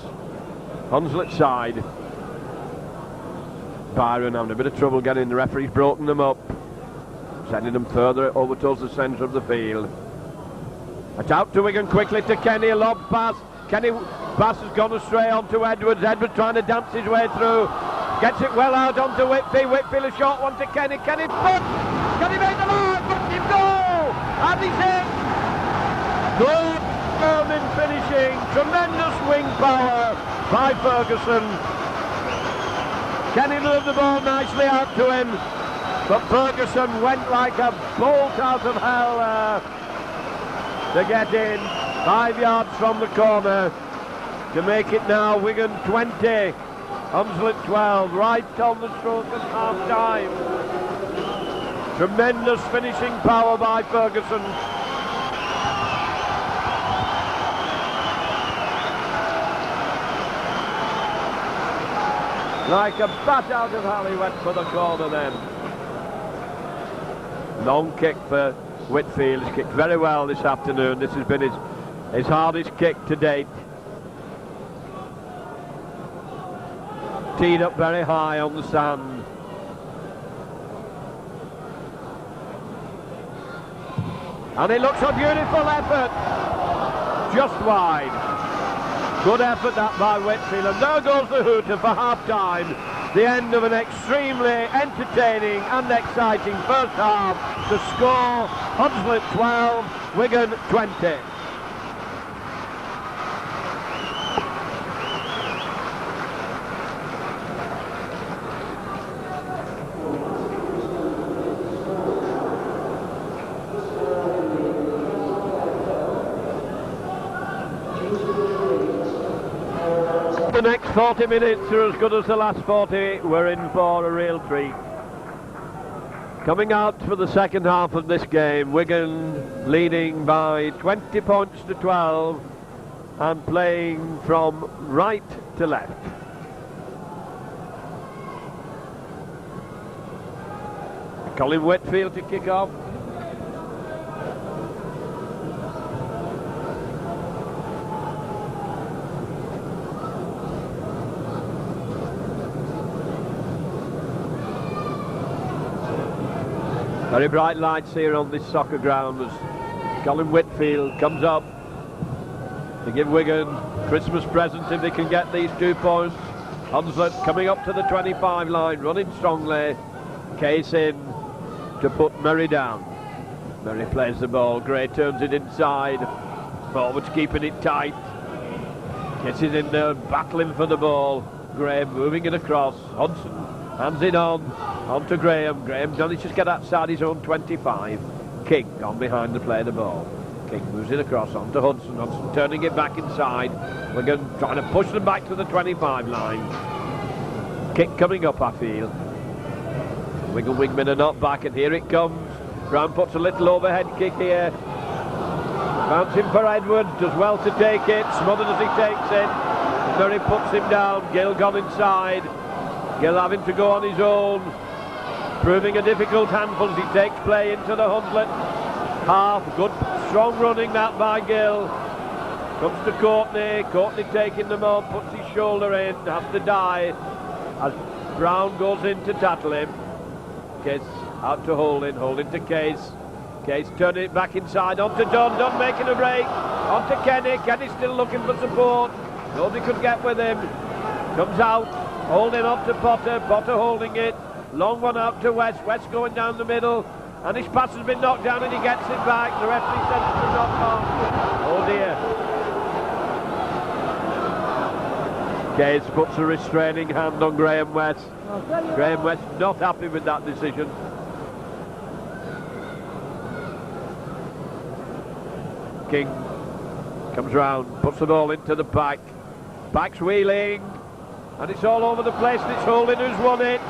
Hunslet's side. Byron having a bit of trouble getting, the referee's broken them up, sending them further over towards the centre of the field. It's out to Wigan quickly to Kenny, a lob pass. Kenny pass has gone astray onto Edwards. Edwards trying to dance his way through. Gets it well out onto Whitfield. Whitfield a short one to Kenny. Kenny foot. Can he make the line? But him goal! And he's in. Good in finishing. Tremendous wing power by Ferguson. Kenny moved the ball nicely out to him, but Ferguson went like a bolt out of hell to get in 5 yards from the corner to make it now Wigan 20, Hunslet 12, right on the stroke of half time. Tremendous finishing power by Ferguson. Like a bat out of hell, he went for the corner then. Long kick for Whitfield. He's kicked very well this afternoon. This has been his hardest kick to date. Teed up very high on the sand. And it looks a beautiful effort. Just wide. Good effort that by Whitfield, and there goes the hooter for half-time. The end of an extremely entertaining and exciting first half. The score, Hunslet 12, Wigan 20. The next 40 minutes are as good as the last 40. We're in for a real treat. Coming out for the second half of this game, Wigan leading by 20 points to 12 and playing from right to left. Colin Whitfield to kick off. Very bright lights here on this soccer ground as Colin Whitfield comes up to give Wigan Christmas presents if they can get these 2 points. Hunslet coming up to the 25 line, running strongly. Case in to put Murray down. Murray plays the ball, Gray turns it inside. Forwards keeping it tight. Gets it in there, battling for the ball. Gray moving it across. Hudson hands it on to Graham. Graham manages to get outside his own 25. King on behind to play the ball. King moves it across onto Hudson. Hudson turning it back inside. Wigan trying to push them back to the 25 line. Kick coming up, I feel. Wigan wingmen are not back, and here it comes. Brown puts a little overhead kick here. Bouncing for Edwards, does well to take it. Smothered as he takes it. Murray puts him down. Gill gone inside. Gill having to go on his own, proving a difficult handful as he takes play into the Hunslet half. Good strong running that by Gill. Comes to Courtney. Courtney taking them on, puts his shoulder in, has to die as Brown goes in to tackle him. Case out to Holding. Holding to Case. Case turning it back inside onto Dunn. Dunn making a break onto Kenny. Kenny still looking for support. Nobody could get with him. Comes out. Holding up to Potter. Potter holding it. Long one out to West. West going down the middle. And his pass has been knocked down and he gets it back. The referee says it's a knock on. Oh dear. Case puts a restraining hand on Graham West. Graham West not happy with that decision. King comes round, puts the ball into the pack. Pack's wheeling. And it's all over the place, and it's Holding who's won it.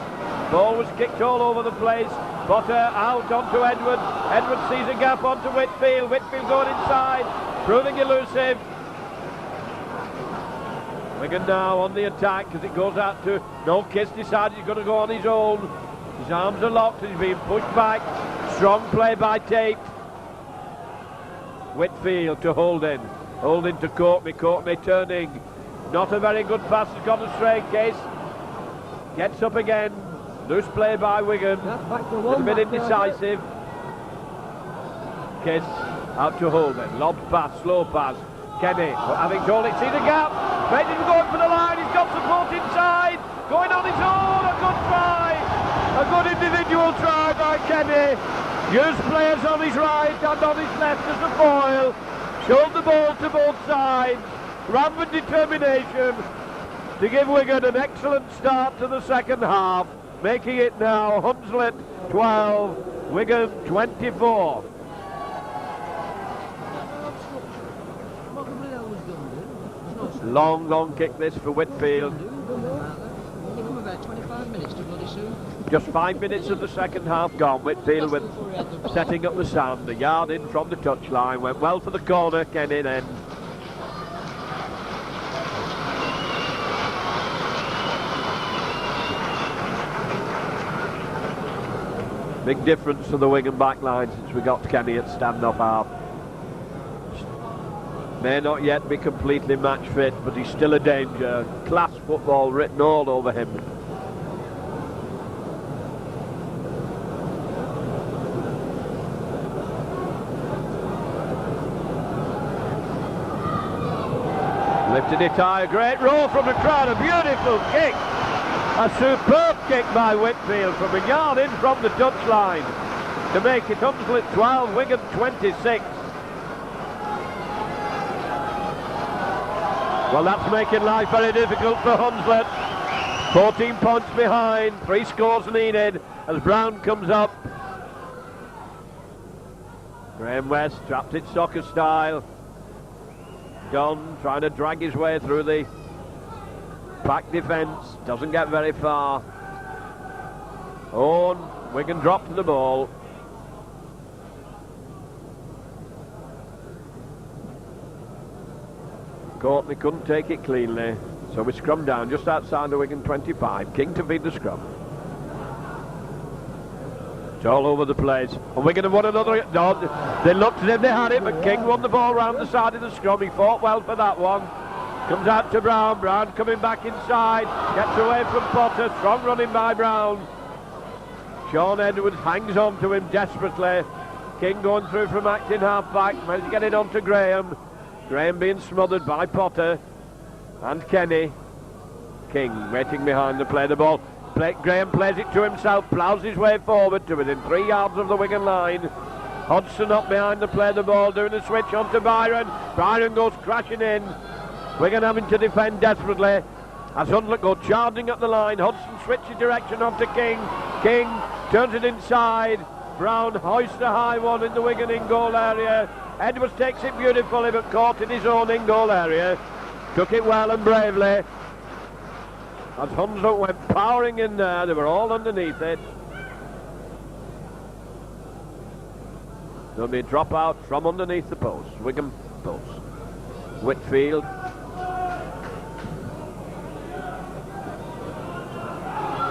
Ball was kicked all over the place. Potter out onto Edward. Edward sees a gap onto Whitfield. Whitfield going inside, proving elusive. Wigan now on the attack as it goes out to... No, Kiss decides he's going to go on his own. His arms are locked and he's being pushed back. Strong play by Tate. Whitfield to Holden. Holden to Courtney. Courtney turning. Not a very good pass has gone astray. Case gets up again. Loose play by Wigan. A little bit indecisive. Kiss out to Holden. Lob pass, slow pass. Kenny having told it, see the gap. Ready to go for the line. He's got support inside. Going on his own. A good try. A good individual try by Kenny. Used players on his right and on his left as a foil. Showed the ball to both sides. Ran with determination to give Wigan an excellent start to the second half. Making it now Hunslet 12, Wigan 24. Long kick this for Whitfield. Just 5 minutes of the second half gone. Whitfield with setting up the sand. A yard in from the touchline. Went well for the corner. Kenny then. Big difference to the Wigan back line since we got Kenny at stand-off half. May not yet be completely match fit, but he's still a danger. Class football written all over him. Lifted it high, a great roll from the crowd, a beautiful kick. A superb kick by Whitfield from a yard in from the touchline to make it Hunslet 12, Wigan 26. Well, that's making life very difficult for Hunslet. 14 points behind, 3 scores needed as Brown comes up. Graham West trapped it soccer style. Don trying to drag his way through the back defence, doesn't get very far. Owen, Wigan dropped the ball. Courtney couldn't take it cleanly, so we scrum down just outside the Wigan 25. King to feed the scrum. It's all over the place. And Wigan have won another. No, they looked as if they had it, but King won the ball round the side of the scrum. He fought well for that one. Comes out to Brown. Brown coming back inside. Gets away from Potter. Strong running by Brown. Sean Edwards hangs on to him desperately. King going through from acting half-back. Managed to get it on to Graham. Graham being smothered by Potter and Kenny. King waiting behind to play the ball. Graham plays it to himself, ploughs his way forward to within 3 yards of the Wigan line. Hodgson up behind to play the ball, doing a switch onto Byron. Byron goes crashing in. Wigan having to defend desperately as Hunslet go charging up the line. Hodgson switches direction onto King. King turns it inside. Brown hoists a high one in the Wigan in-goal area. Edwards takes it beautifully but caught in his own in-goal area. Took it well and bravely. As Hunslet went powering in there, they were all underneath it. There'll be a drop out from underneath the post, Wigan post. Whitfield.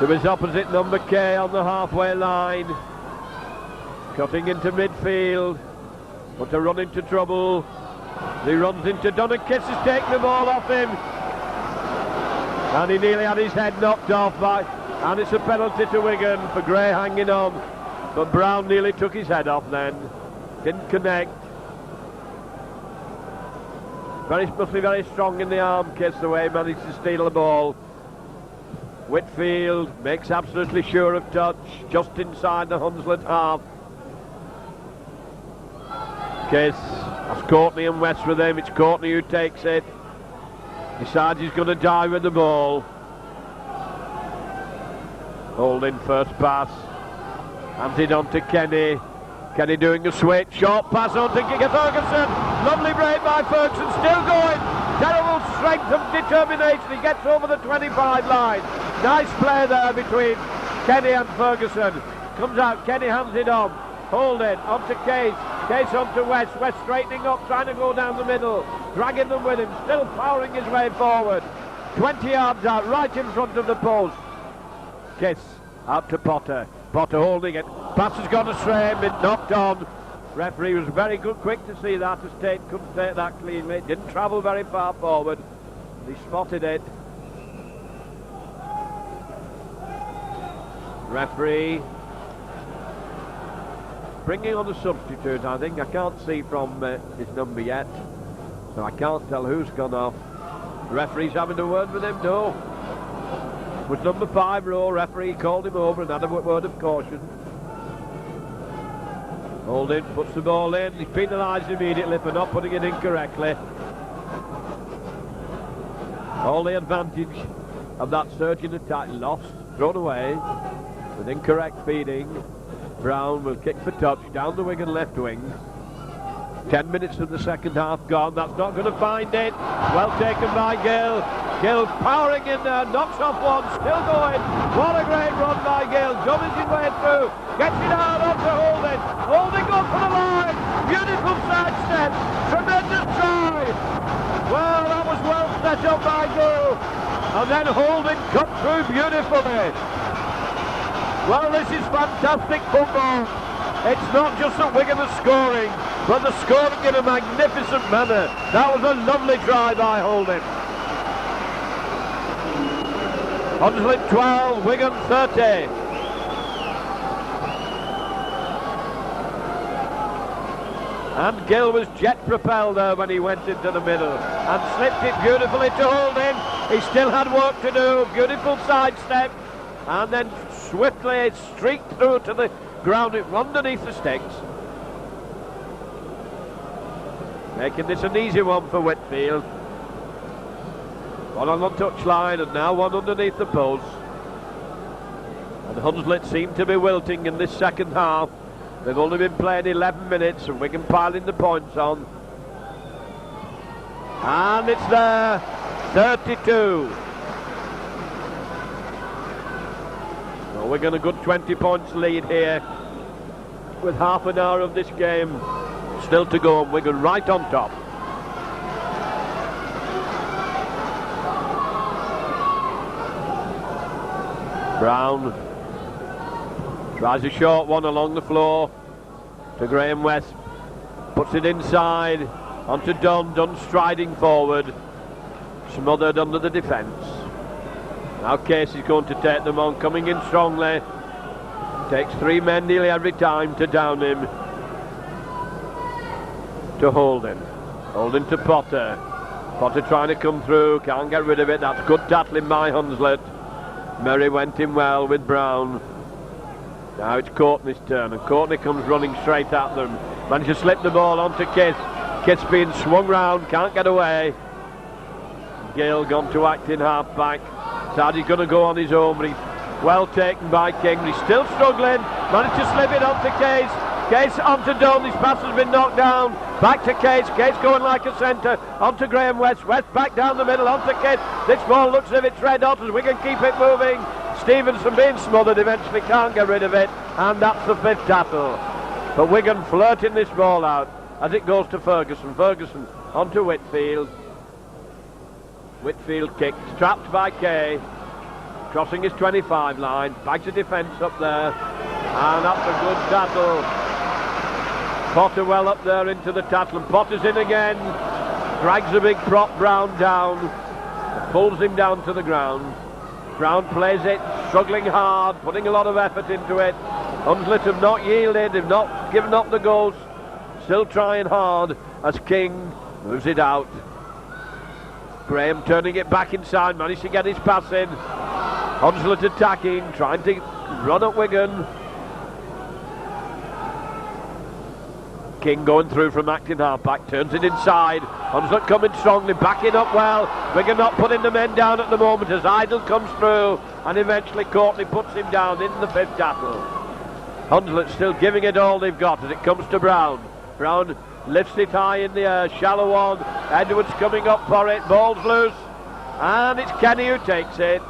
To his opposite number K on the halfway line. Cutting into midfield. But to run into trouble. He runs into Dunn. Kiss has taken the ball off him. And he nearly had his head knocked off by, and it's a penalty to Wigan for Gray hanging on. But Brown nearly took his head off then. Didn't connect. Must be very strong in the arm, Kiss, the way he managed to steal the ball. Whitfield makes absolutely sure of touch, just inside the Hunslet half. Kiss has Courtney and West with him. It's Courtney who takes it. Decides he's going to dive with the ball. Holding first pass. Hands it on to Kenny. Kenny doing a switch. Short pass on to Ferguson. Lovely break by Ferguson. Still going. Terrible strength and determination. He gets over the 25 line. Nice play there between Kenny and Ferguson. Comes out, Kenny hands it on. Holding, on to Case. Case on to West. West straightening up, trying to go down the middle. Dragging them with him, still powering his way forward. 20 yards out, right in front of the post. Case out to Potter. Potter holding it. Pass has gone astray, been knocked on. Referee was very good, quick to see that, as Tate couldn't take that cleanly. Didn't travel very far forward. He spotted it. Referee bringing on the substitute, I think. I can't see from his number yet, so I can't tell who's gone off. The referee's having a word with him, no. It was number 5 row. Referee called him over and had a word of caution. Holding, puts the ball in. He's penalised immediately for not putting it in correctly. All the advantage of that surging attack lost, thrown away with incorrect feeding. Brown will kick for touch down the Wigan left wing. 10 minutes of the second half gone. That's not going to find it. Well taken by Gill. Gill powering in there, knocks off one, still going. What a great run by Gill. Dummies his way through, gets it out onto Holding. Holding goes for the line. Beautiful side step. Tremendous try. Well, that was well set up by Gill. And then Holding cut through beautifully. Well, this is fantastic football. It's not just that Wigan are scoring, but they're scoring in a magnificent manner. That was a lovely try by Holding. Hunslet 12, Wigan 30. And Gill was jet propelled there when he went into the middle and slipped it beautifully to Holding. He still had work to do. Beautiful sidestep, and then swiftly streaked through to the ground underneath the sticks, making this an easy one for Whitfield. One on the touchline and now one underneath the post. And Hunslet seem to be wilting in this second half. They've only been playing 11 minutes and Wigan piling the points on. And it's there, 32. So Wigan a good 20 points lead here, with half an hour of this game still to go, and Wigan right on top. Brown tries a short one along the floor to Graham West, puts it inside onto Dunn. Dunn striding forward, smothered under the defence. Now Casey's going to take them on, coming in strongly. Takes 3 men nearly every time to down him. To Holding. Holding to Potter. Potter trying to come through, can't get rid of it. That's good tackling by Hunslet. Murray went in well with Brown. Now it's Courtney's turn, and Courtney comes running straight at them. Managed to slip the ball onto Kiss. Kiss being swung round, can't get away. Gale gone to act in half back. Sadie's going to go on his own, but he's well taken by King. He's still struggling. Managed to slip it onto Case. Case onto Dunn. His pass has been knocked down. Back to Case. Case going like a centre. Onto Graham West. West back down the middle. Onto Case. This ball looks as if it's red hot as we can keep it moving. Stevenson being smothered. Eventually can't get rid of it. And that's the 5th tackle. But Wigan flirting this ball out as it goes to Ferguson. Ferguson onto Whitfield. Whitfield kicked. Trapped by Kay. Crossing his 25 line. Bags the defence up there. And that's a good tackle. Potter well up there into the tackle, and Potter's in again. Drags the big prop Brown down, pulls him down to the ground. Brown plays it, struggling hard, putting a lot of effort into it. Hunslet have not yielded, they've not given up the ghost, still trying hard as King moves it out. Graham turning it back inside, managed to get his pass in. Hunslet attacking, trying to run at Wigan. King going through from acting half-back, turns it inside. Hunslet coming strongly, backing up well. Wigan not putting the men down at the moment as Idle comes through, and eventually Courtney puts him down in the 5th tackle. Hunslet still giving it all they've got as it comes to Brown. Brown lifts it high in the air, shallow one. Edwards coming up for it, ball's loose, and it's Kenny who takes it.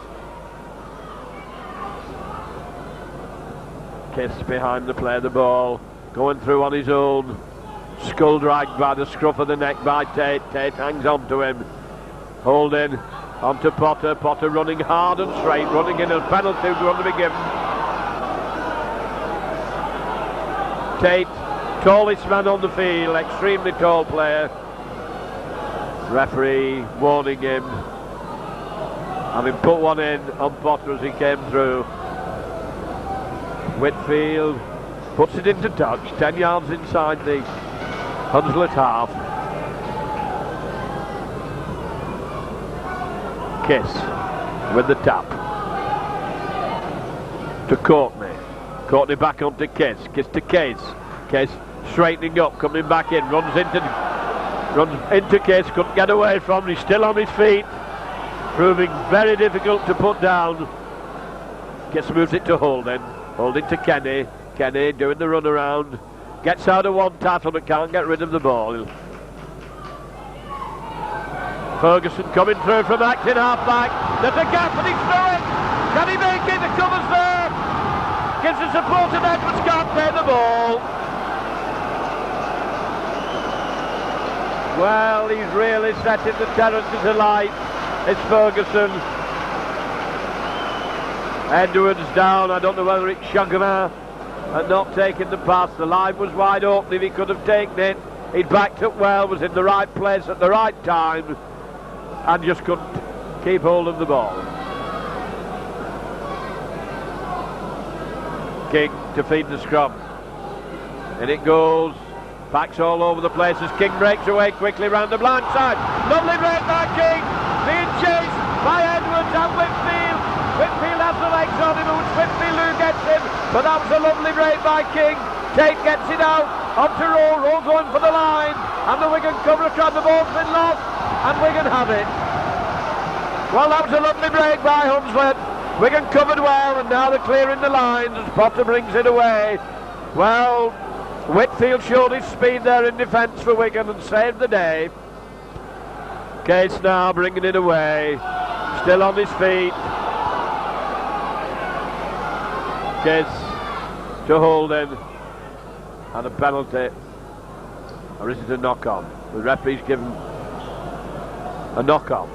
Kiss behind the play, the ball going through on his own. Skull dragged by the scruff of the neck by Tate. Tate hangs on to him. Holding onto Potter. Potter running hard and straight, running in a penalty going to be given. Tate, tallest man on the field, extremely tall player. Referee warning him, having put one in on Potter as he came through. Whitfield puts it into touch, 10 yards inside the Hunslet half. Kiss with the tap to Courtney. Courtney back onto Kiss. Kiss to Case. Case straightening up, coming back in, runs into Case, couldn't get away from him. He's still on his feet, proving very difficult to put down. Kiss moves it to Holding. Holding to Kenny. Kenny doing the run around. Gets out of one tackle but can't get rid of the ball. Ferguson coming through from Acton half back. There's a gap and he's through it. Can he make it? The cover's there. Gives the support and Edwards can't play the ball. Well, he's really setting the terraces alight. It's Ferguson. Edwards down. I don't know whether it's Chagrin and not taking the pass. The line was wide open. If he could have taken it, he'd backed up well, was in the right place at the right time, and just couldn't keep hold of the ball. King to feed the scrum. And it goes. Backs all over the place as King breaks away quickly round the blind side. Lovely break by King. Being chased by Edwards and Whitfield. Whitfield has the legs on him, and Whitfield who gets him. But that was a lovely break by King. Tate gets it out onto Rowe. Rowe going for the line. And the Wigan cover tried, the ball's been lost. And Wigan have it. Well, that was a lovely break by Hunslet. Wigan covered well, and now they're clearing the lines as Potter brings it away. Well, Whitfield showed his speed there in defence for Wigan and saved the day. Case now bringing it away. Still on his feet. Case to Holden. And a penalty. Or is it a knock-on? The referee's given a knock-on.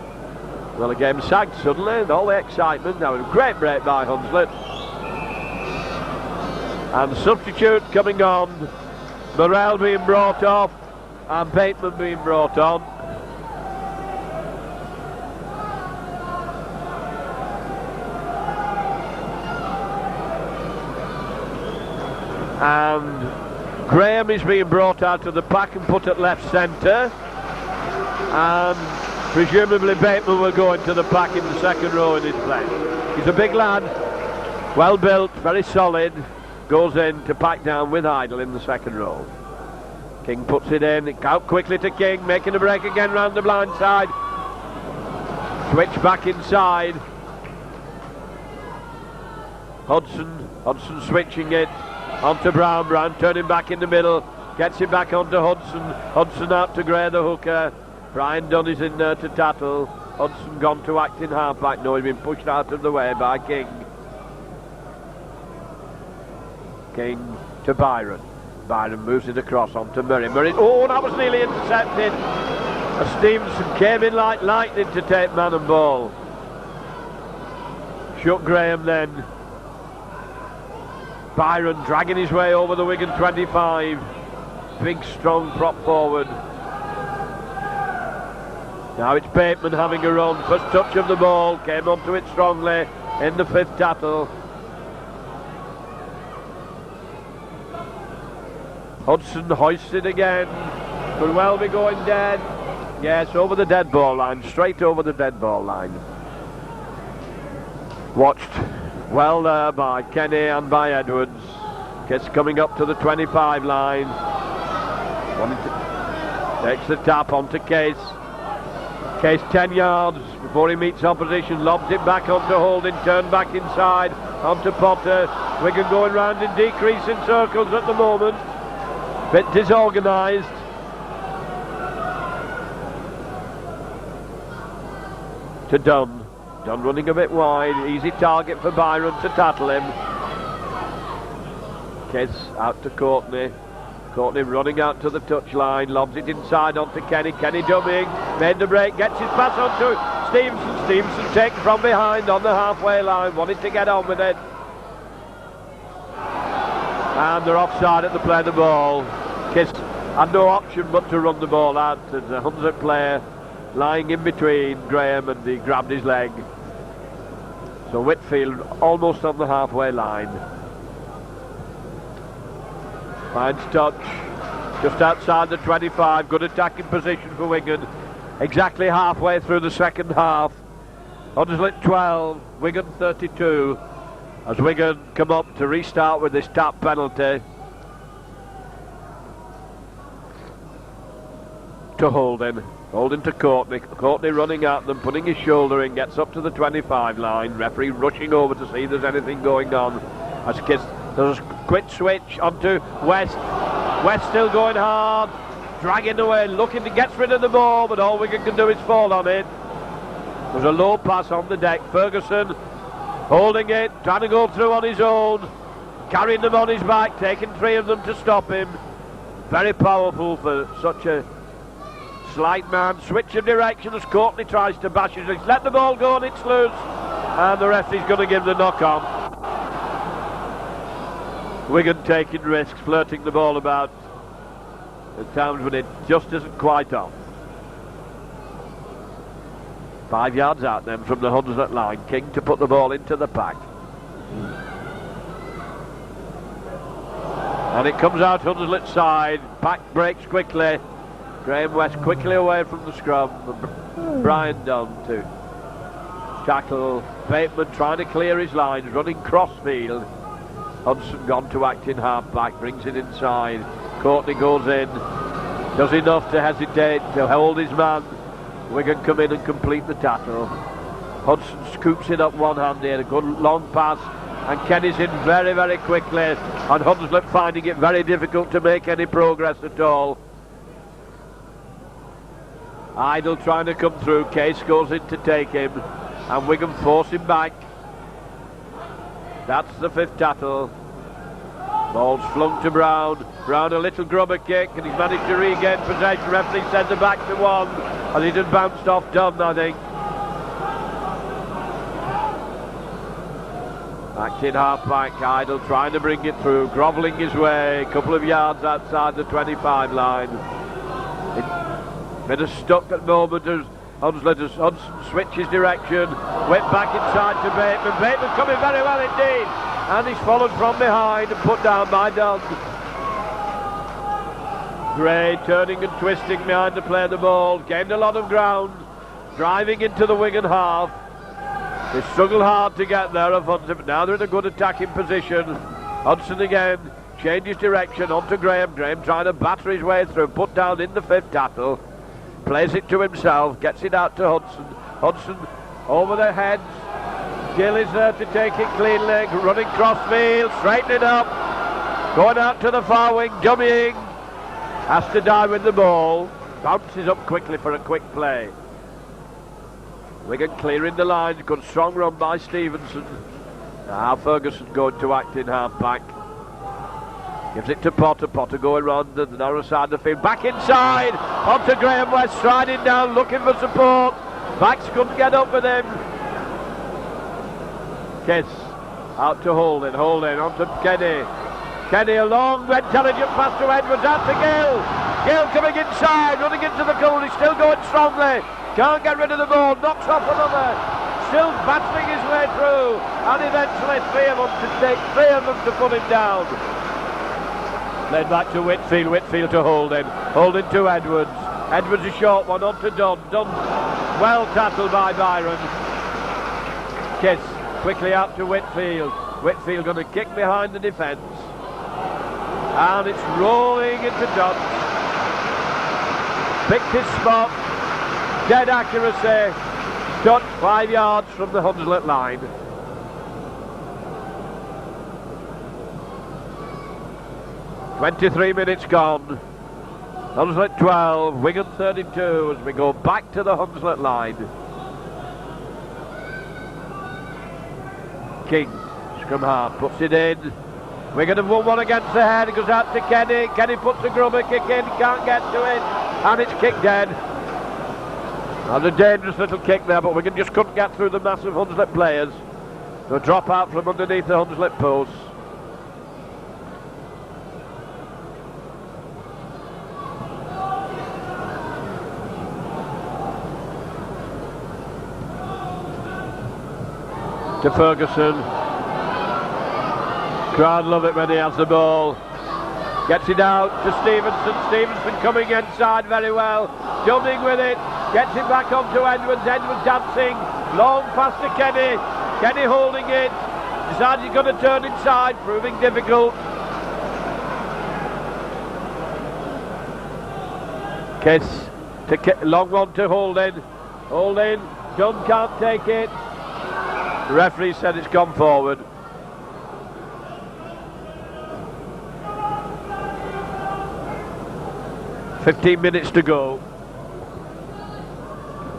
Well, the game sagged suddenly, and all the excitement. Now, a great break by Hunslet. And the substitute coming on. Morrell being brought off, and Bateman being brought on. And Graham is being brought out of the pack and put at left centre. And presumably Bateman will go into the pack in the second row in his place. He's a big lad, well built, very solid. Goes in to pack down with Idle in the second row. King puts it in, out quickly to King, making a break again round the blind side. Switch back inside. Hudson switching it onto Brown. Brown turning back in the middle, gets it back onto Hudson. Hudson out to Gray, the hooker. Brian Dunn is in there to tattle. Hudson gone to act in half-back. No, he's been pushed out of the way by King. King to Byron. Byron moves it across onto Murray. Murray, oh, that was nearly intercepted. As Stevenson came in like lightning to take man and ball. Shut Graham then. Byron dragging his way over the Wigan 25. Big strong prop forward. Now it's Bateman having a run. First touch of the ball, came onto it strongly in the fifth tattle. Hudson hoisted again. Could well be going dead. Yes, over the dead ball line, straight over the dead ball line. Watched well there by Kenny and by Edwards. Gets coming up to the 25 line. Takes the tap onto Case. Case 10 yards before he meets opposition. Lobs it back onto Holding. Turned back inside onto Potter. Wigan going round in decreasing circles at the moment. Bit disorganised. To Dunn. Dunn running a bit wide. Easy target for Byron to tattle him. Kiss out to Courtney. Courtney running out to the touchline, lobs it inside onto Kenny. Kenny dummying, made the break, gets his pass onto Stevenson. Stevenson taken from behind on the halfway line, wanted to get on with it. And they're offside at the play of the ball. Kiss had no option but to run the ball out. There's a Hunslet player lying in between Graham, and he grabbed his leg. So Whitfield almost on the halfway line. Finds touch just outside the 25. Good attacking position for Wigan. Exactly halfway through the second half. Hunslet 12, Wigan 32. As Wigan come up to restart with this tap penalty. To Holden. Holden to Courtney. Courtney running at them, putting his shoulder in, gets up to the 25 line. Referee rushing over to see if there's anything going on. As Kiss does a quick switch onto West. West still going hard, dragging away, looking to get rid of the ball, but all Wigan can do is fall on it. There's a low pass on the deck. Ferguson holding it, trying to go through on his own, carrying them on his back, taking three of them to stop him. Very powerful for such a slight man. Switch of direction as Courtney tries to bash it. He's let the ball go and it's loose, and the referee's going to give the knock on. Wigan taking risks, flirting the ball about at times when it just isn't quite off. 5 yards out then from the Hunslet line. King to put the ball into the pack. And it comes out Hunslet side. Pack breaks quickly. Graham West quickly away from the scrum. Brian Dunn to tackle. Bateman trying to clear his lines, running crossfield. Hudson gone to act in half-back, brings it inside. Courtney goes in, does enough to hesitate, to hold his man. Wigan come in and complete the tackle. Hudson scoops it up one-handed, a good long pass, and Kenny's in very, very quickly, and Hunslet finding it very difficult to make any progress at all. Idle trying to come through, Case goes in to take him, and Wigan force him back. That's the fifth tackle. Ball's flung to Brown. Brown a little grubber kick, and he's managed to regain possession. Referee sends it back to one, and he just bounced off Dunn, I think. Back in half-back, Idle trying to bring it through, grovelling his way, a couple of yards outside the 25 line. Bit of stuck at the moment as Hudson switches direction, whip back inside to Bateman. Bateman coming very well indeed, and he's followed from behind and put down by Dunn. Gray turning and twisting behind to play the ball, gained a lot of ground, driving into the Wigan half. They struggled hard to get there, but now they're in a good attacking position. Hudson again changes direction onto Graham. Graham trying to batter his way through, put down in the fifth tackle. Plays it to himself, gets it out to Hudson. Hudson over their heads. Gill is there to take it cleanly, running crossfield, straightening up, going out to the far wing, dummying. Has to die with the ball. Bounces up quickly for a quick play. Wigan clearing the lines, good strong run by Stevenson. Now Ferguson going to act in half-back. Gives it to Potter. Potter going round the narrow side of the field. Back inside. Onto Graham West. Striding down. Looking for support. Backs couldn't get up with him. Kiss. Out to Holden. Holden onto Kenny. Kenny a long intelligent pass to Edwards. Out to Gill. Gill coming inside. Running into the goal. He's still going strongly. Can't get rid of the ball. Knocks off another. Still battling his way through. And eventually three of them to put him down. Led back to Whitfield, Whitfield to Holden, Holden to Edwards, Edwards a short one onto Dunn, Dunn well tackled by Byron. Kiss quickly out to Whitfield, Whitfield going to kick behind the defence, and it's rolling into Dunn. Picked his spot, dead accuracy, touch 5 yards from the Hunslet line. "23 minutes gone. Hunslet 12, Wigan 32 as we go back to the Hunslet line. King, scrum half, puts it in. Wigan have won one against the head. It goes out to Kenny. Kenny puts a grubber kick in, can't get to it, and it's kicked dead. And a dangerous little kick there, but Wigan just couldn't get through the massive Hunslet players. They'll drop out from underneath the Hunslet post. To Ferguson. Crowd love it when he has the ball. Gets it out to Stevenson. Stevenson coming inside very well. Jumping with it. Gets it back onto Edwards. Edwards dancing. Long pass to Kenny. Kenny holding it. Decides he's going to turn inside. Proving difficult. Kiss. Long one to Holding. Holding. Dunn can't take it. The referee said it's gone forward. "15 minutes to go,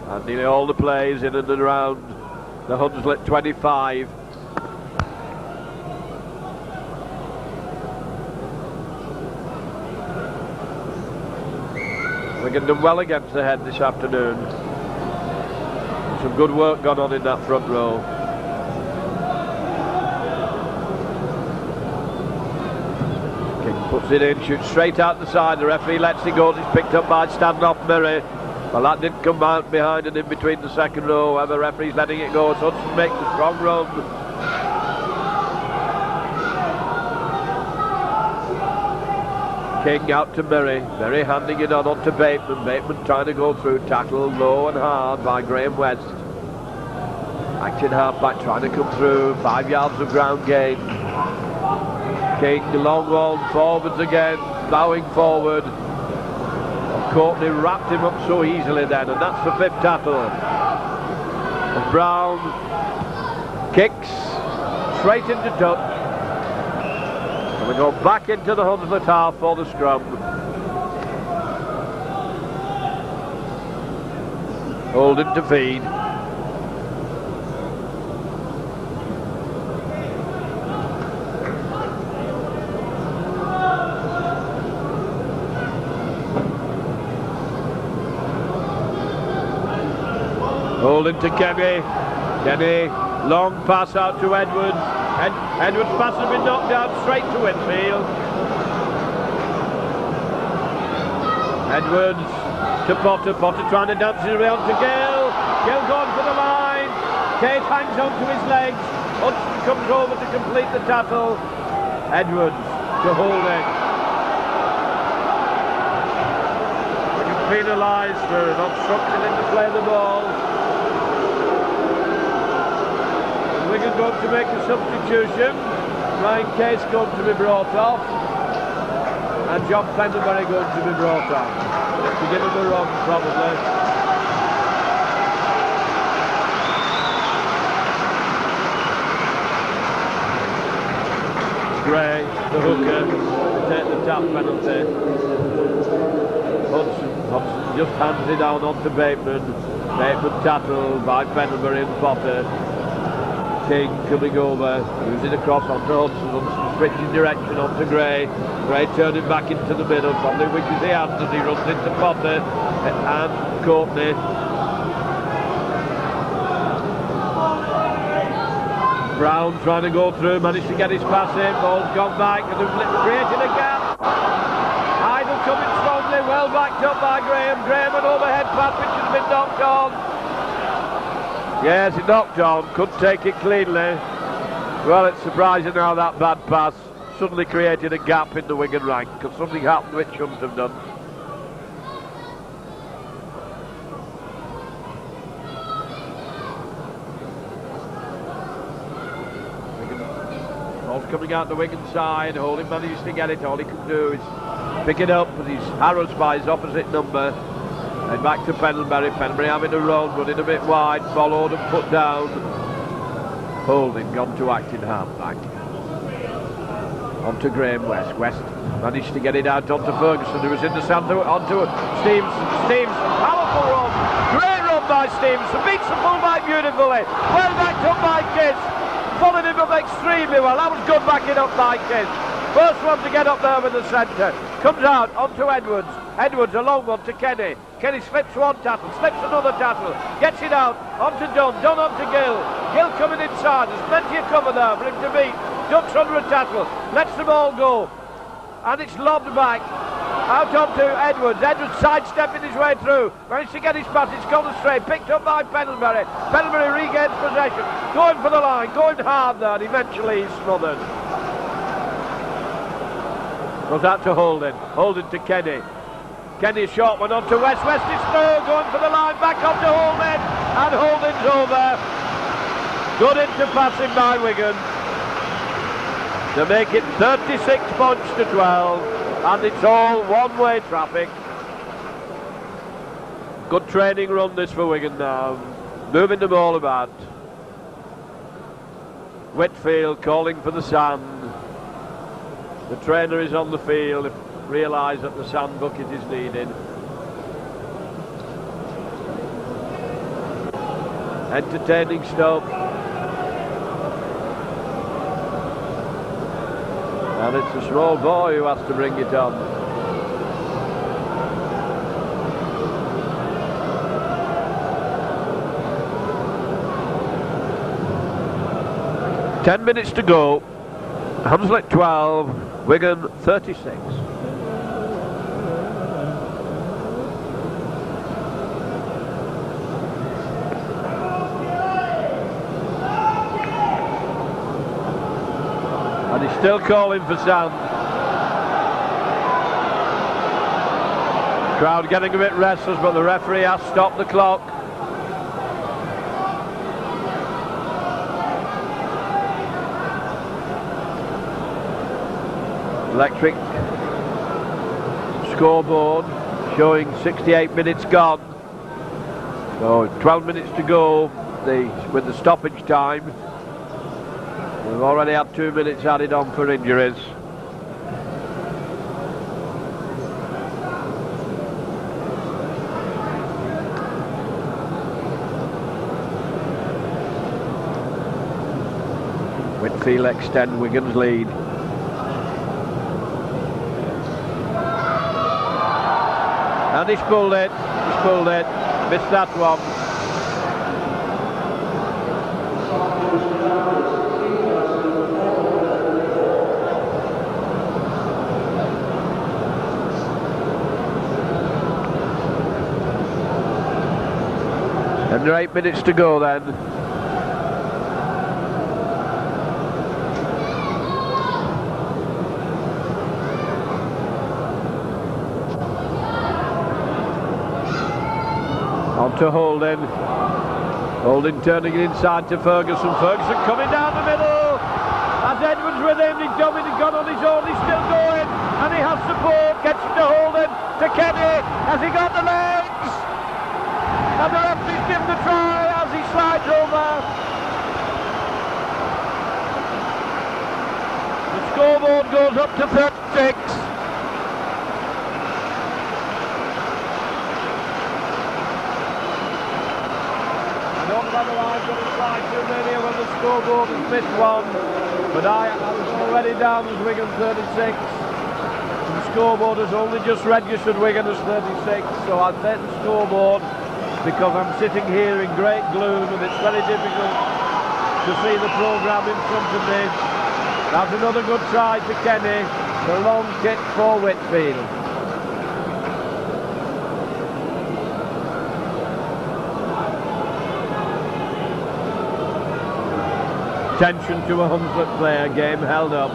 and nearly all the plays in and around the Hunslet 25. Wigan done well against the head this afternoon. Some good work gone on in that front row. Puts it in, shoots straight out the side. The referee lets it go. It's picked up by Standoff Murray. Well, that didn't come out behind and in between the second row. However, the referee's letting it go. So Hudson makes a strong run. King out to Murray. Murray handing it on to Bateman. Bateman trying to go through. Tackle low and hard by Graham West. Acting half-back trying to come through. 5 yards of ground gain. King, the long one, forwards again, bowing forward. Courtney wrapped him up so easily then, and that's the 5th tackle. And Brown kicks straight into touch. And we go back into the Hunslet half for the scrum. Holding to feed. Holding to Kenny. Kenny, long pass out to Edwards. Edwards' pass has been knocked down straight to Winfield. Edwards to Potter. Potter trying to dance it around to Gale. Gale going for the line. Tate hangs on to his legs. Hudson comes over to complete the tackle. Edwards to Holding. Penalised for an obstruction in the play of the ball. Wigan going to make a substitution. Ryan Case going to be brought off, and John Pendlebury going to be brought on. To give him a run, probably. Gray, the hooker, to take the tap penalty. Hudson just hands it down onto Bateman. Bateman tackled by Pendlebury and Potter. King coming over, moves it across onto Hudson. Hudson switching direction onto Gray. Gray turning back into the middle, probably wishes he had as he runs into Potter and Courtney. Brown trying to go through, managed to get his pass in. Ball's gone back and creating a gap. Idle coming strongly, well backed up by Graham. Graham an overhead pass which has been knocked on. Yes, it knocked on, couldn't take it cleanly. Well, it's surprising how that bad pass suddenly created a gap in the Wigan rank, because something happened which shouldn't have done. Ball's coming out the Wigan side. Holding manages to get it. All he can do is pick it up, but he's harassed by his opposite number. And back to Pendlebury. Pendlebury having a run, running a bit wide, followed and put down. Holding, gone to acting half-back. On to Graham West. West managed to get it out onto Ferguson, who was in the centre, onto Stevenson. Stevenson, powerful run. Great run by Stevenson. Beats the full-back beautifully. Well backed up by Kiss. Followed him up extremely well. That was good backing up by Kiss. First one to get up there with the centre. Comes out onto Edwards. Edwards, a long one to Kenny. Kenny slips one tackle, slips another tackle, gets it out onto Dunn. Dunn onto Gill. Gill coming inside. There's plenty of cover there for him to beat. Ducks under a tackle, lets the ball go, and it's lobbed back out onto Edwards. Edwards sidestepping his way through, managed to get his pass. It's gone astray, picked up by Pendlebury. Pendlebury regains possession, going for the line, going hard there, and eventually he's smothered. Goes out to Holden. Holden to Kenny. Kenny, a short one onto West. West is through, going for the line, back onto Holden, and Holden's over. Good into passing by Wigan to make it 36 points to 12, and it's all one-way traffic. Good training run this for Wigan now, moving the ball about. Whitfield calling for the sand. The trainer is on the field, realise that the sand bucket is needed. Entertaining stuff. And it's a small boy who has to bring it on. Ten minutes to go. Hunslet 12, Wigan 36. And he's still calling for sand. Crowd getting a bit restless, but the referee has stopped the clock. Electric scoreboard showing 68 minutes gone. So 12 minutes to go with the stoppage time. We've already had 2 minutes added on for injuries. Whitfield extend Wigan's lead. And he's pulled it, missed that one. Under 8 minutes to go then. On to Holden. Holden turning it inside to Ferguson. Ferguson coming down the middle. As Edwards with him, he's gone on his own, he's still going. And he has support, gets it to Holden, to Kenny. Has he got the legs? And the referee's given the try as he slides over. The scoreboard goes up to 36. I've got to try too many when the scoreboard has missed one, but I was already down as Wigan 36. The scoreboard has only just registered Wigan as 36, so I'd take the scoreboard because I'm sitting here in great gloom and it's very difficult to see the programme in front of me. That's another good try to Kenny, the long kick for Whitfield. Attention to a Hunslet player, game held up.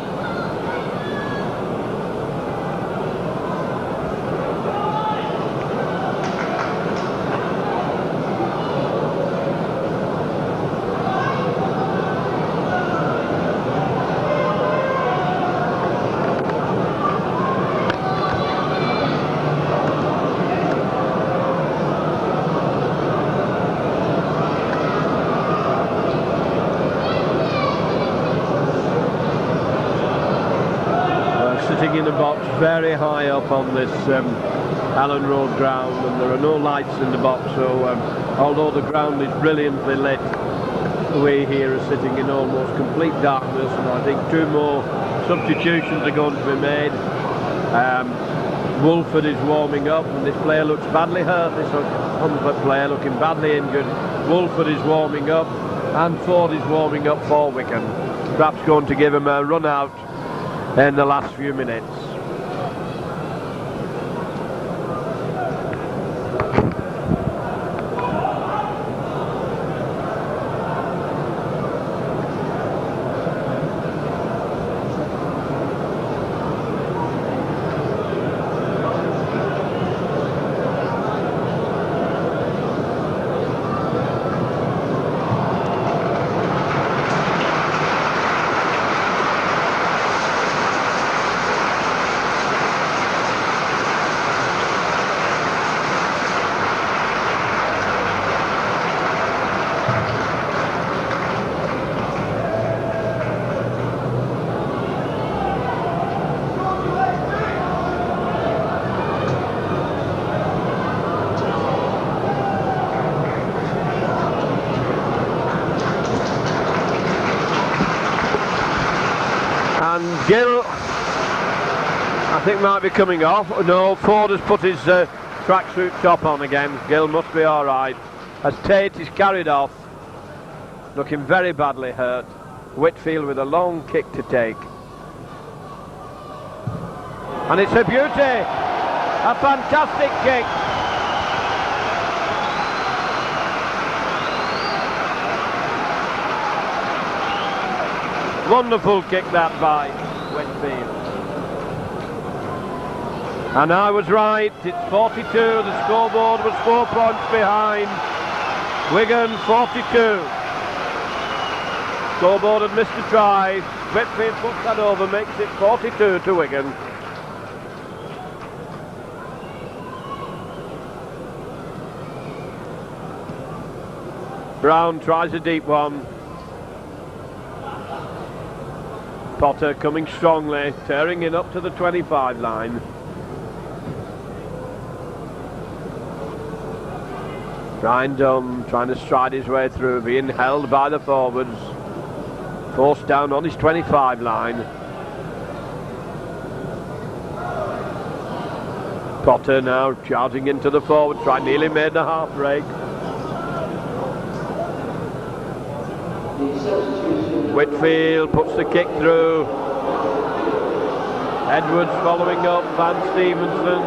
Sitting in a box very high up on this Allen Road ground, and there are no lights in the box, so although the ground is brilliantly lit, we here are sitting in almost complete darkness, and I think 2 more substitutions are going to be made. Wolford is warming up, and this player looks badly hurt, this Hunslet player looking badly injured. Wolford is warming up, and Ford is warming up for Wigan. Perhaps going to give him a run out in the last few minutes. And Gill, I think, might be coming off. No, Ford has put his tracksuit top on again. Gill must be alright. As Tate is carried off, looking very badly hurt. Whitfield with a long kick to take. And it's a beauty! A fantastic kick! Wonderful kick that by Whitfield. And I was right, it's 42, the scoreboard was 4 points behind. Wigan 42. Scoreboard had missed a try. Whitfield puts that over, makes it 42 to Wigan. Brown tries a deep one. Potter coming strongly, tearing in up to the 25 line. Ryan Dunn trying to stride his way through, being held by the forwards. Forced down on his 25 line. Potter now charging into the forward try, nearly made the half break. Whitfield puts the kick through. Edwards following up, Van Stevenson.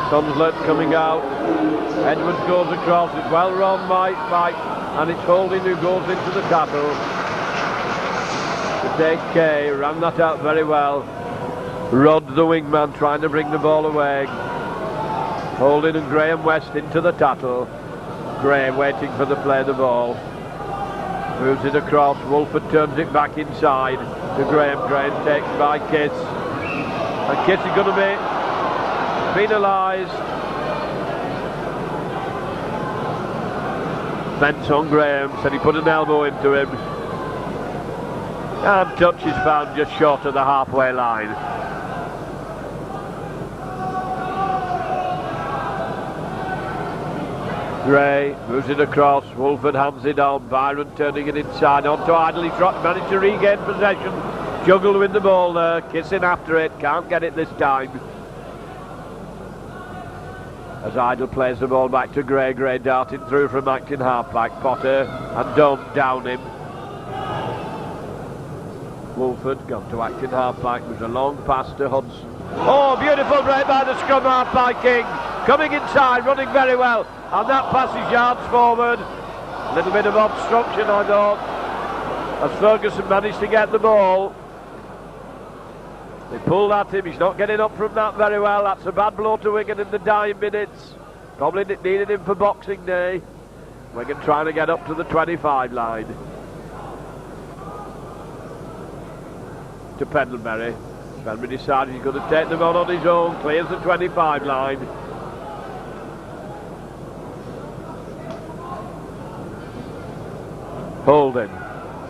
Hunslet coming out. Edwards goes across, it's well run by and it's Holding who goes into the tackle. To take Kay, ran that out very well. Rod the wingman trying to bring the ball away. Holding and Graham West into the tackle. Gray waiting for the play of the ball. Moves it across, Wolford turns it back inside to Graham. Graham takes by Kiss. And Kiss is going to be penalised. Fence on Graham, said he put an elbow into him. And touch is found just short of the halfway line. Gray moves it across, Wolford hands it on, Byron turning it inside, on to Idle, he's managed to regain possession, juggled with the ball there, Kissing after it, can't get it this time. As Idle plays the ball back to Gray, Gray darting through from acting halfback, Potter and Dunn down him. Wolford gone to acting halfback, was a long pass to Hudson. Oh, beautiful break by the scrum half by King, coming inside, running very well. And that pass is yards forward. A little bit of obstruction, I thought, as Ferguson managed to get the ball. They pulled at him, he's not getting up from that very well. That's a bad blow to Wigan in the dying minutes. Probably needed him for Boxing Day. Wigan trying to get up to the 25 line. To Pendlebury. Pendlebury decided he's going to take them on his own, clears the 25 line. Holding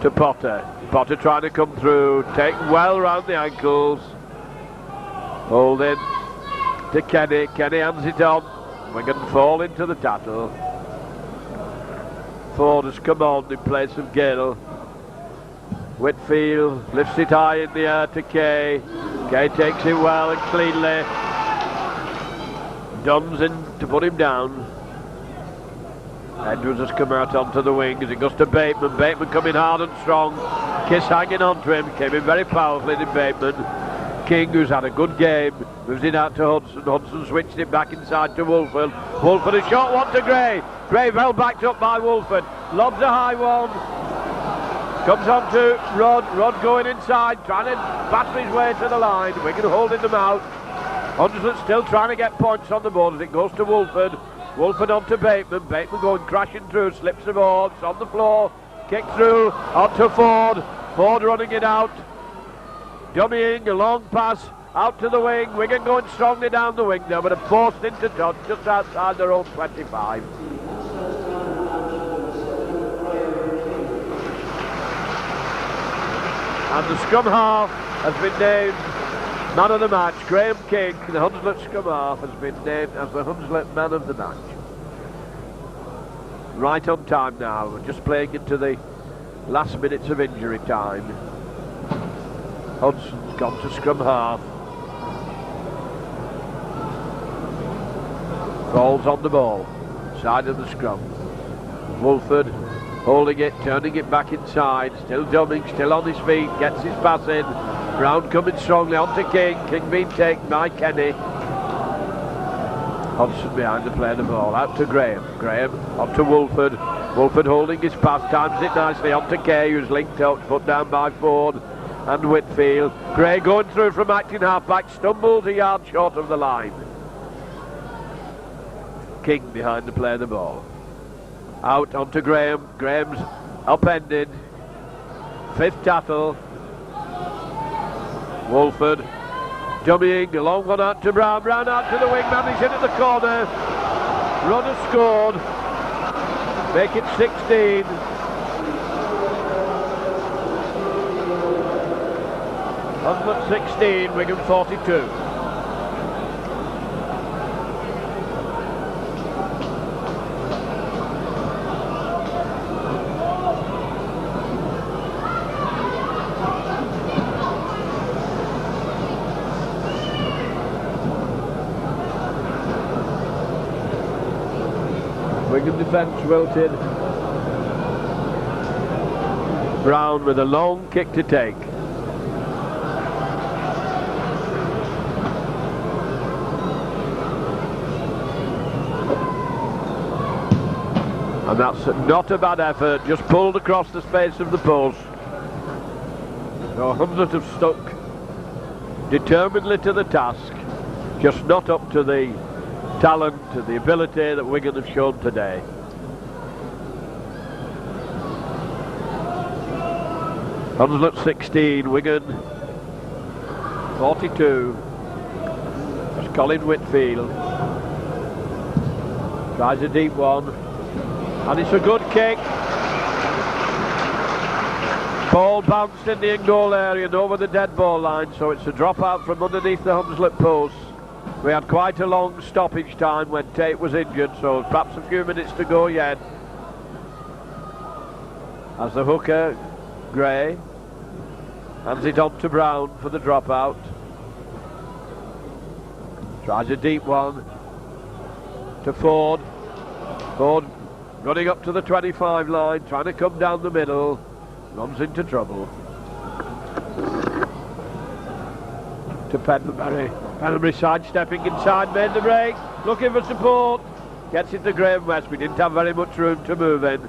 to Potter. Potter trying to come through, taken well round the ankles. Holding to Kenny. Kenny hands it on. Wigan fall into the tackle. Ford has come on in place of Gale. Whitfield lifts it high in the air to Kay. Kay takes it well and cleanly. Dunn's in to put him down. Edwards has come out onto the wing as it goes to Bateman. Bateman coming hard and strong. Kiss hanging on to him. Came in very powerfully to Bateman. King, who's had a good game, moves it out to Hudson. Hudson switched it back inside to Wolford. Wolford a short one to Gray. Gray well backed up by Wolford. Lobs a high one. Comes on to Rod. Rod going inside, trying to battle his way to the line. Wigan holding them out. Hunslet still trying to get points on the board as it goes to Wolford. Wolford on to Bateman. Bateman going crashing through, slips the ball, it's on the floor. Kick through, on to Ford. Ford running it out. Dummying, a long pass, out to the wing. Wigan going strongly down the wing now, but a forced into touch just outside their own 25. And the scrum half has been named man of the match. Graham King, the Hunslet scrum half, has been named as the Hunslet man of the match. Right on time now, we're just playing into the last minutes of injury time. Hudson's gone to scrum half. Falls on the ball, side of the scrum. Wolford holding it, turning it back inside, still dumming, still on his feet, gets his pass in. Brown coming strongly on to King. King being taken by Kenny. Hodgson behind to play the ball, out to Graham. Graham on to Wolford. Wolford holding his pass, times it nicely on to Kay, who's linked up, put down by Ford and Whitfield. Gray going through from acting half-back, stumbles a yard short of the line. King behind to play the ball. Out onto Graham. Graham's upended. Fifth tackle. Wolford dummying, a long one out to Brown. Brown out to the wing man, he's in at the corner. Runner scored. Make it 16. Hunslet 16, Wigan 42. Wigan defence wilted. Brown with a long kick to take. And that's not a bad effort, just pulled across the space of the post. So Hunslet have stuck determinedly to the task, just not up to the talent and the ability that Wigan have shown today. Hunslet 16, Wigan 42. That's Colin Whitfield. Tries a deep one. And it's a good kick. Ball bounced in the in-goal area and over the dead ball line, so it's a drop out from underneath the Hunslet post. We had quite a long stoppage time when Tate was injured, so perhaps a few minutes to go yet. As the hooker, Gray, hands it on to Brown for the dropout. Tries a deep one to Ford. Ford running up to the 25 line, trying to come down the middle, runs into trouble. To Pendlebury. Pendlebury sidestepping inside, made the break, looking for support, gets it to Graham West. We didn't have very much room to move in.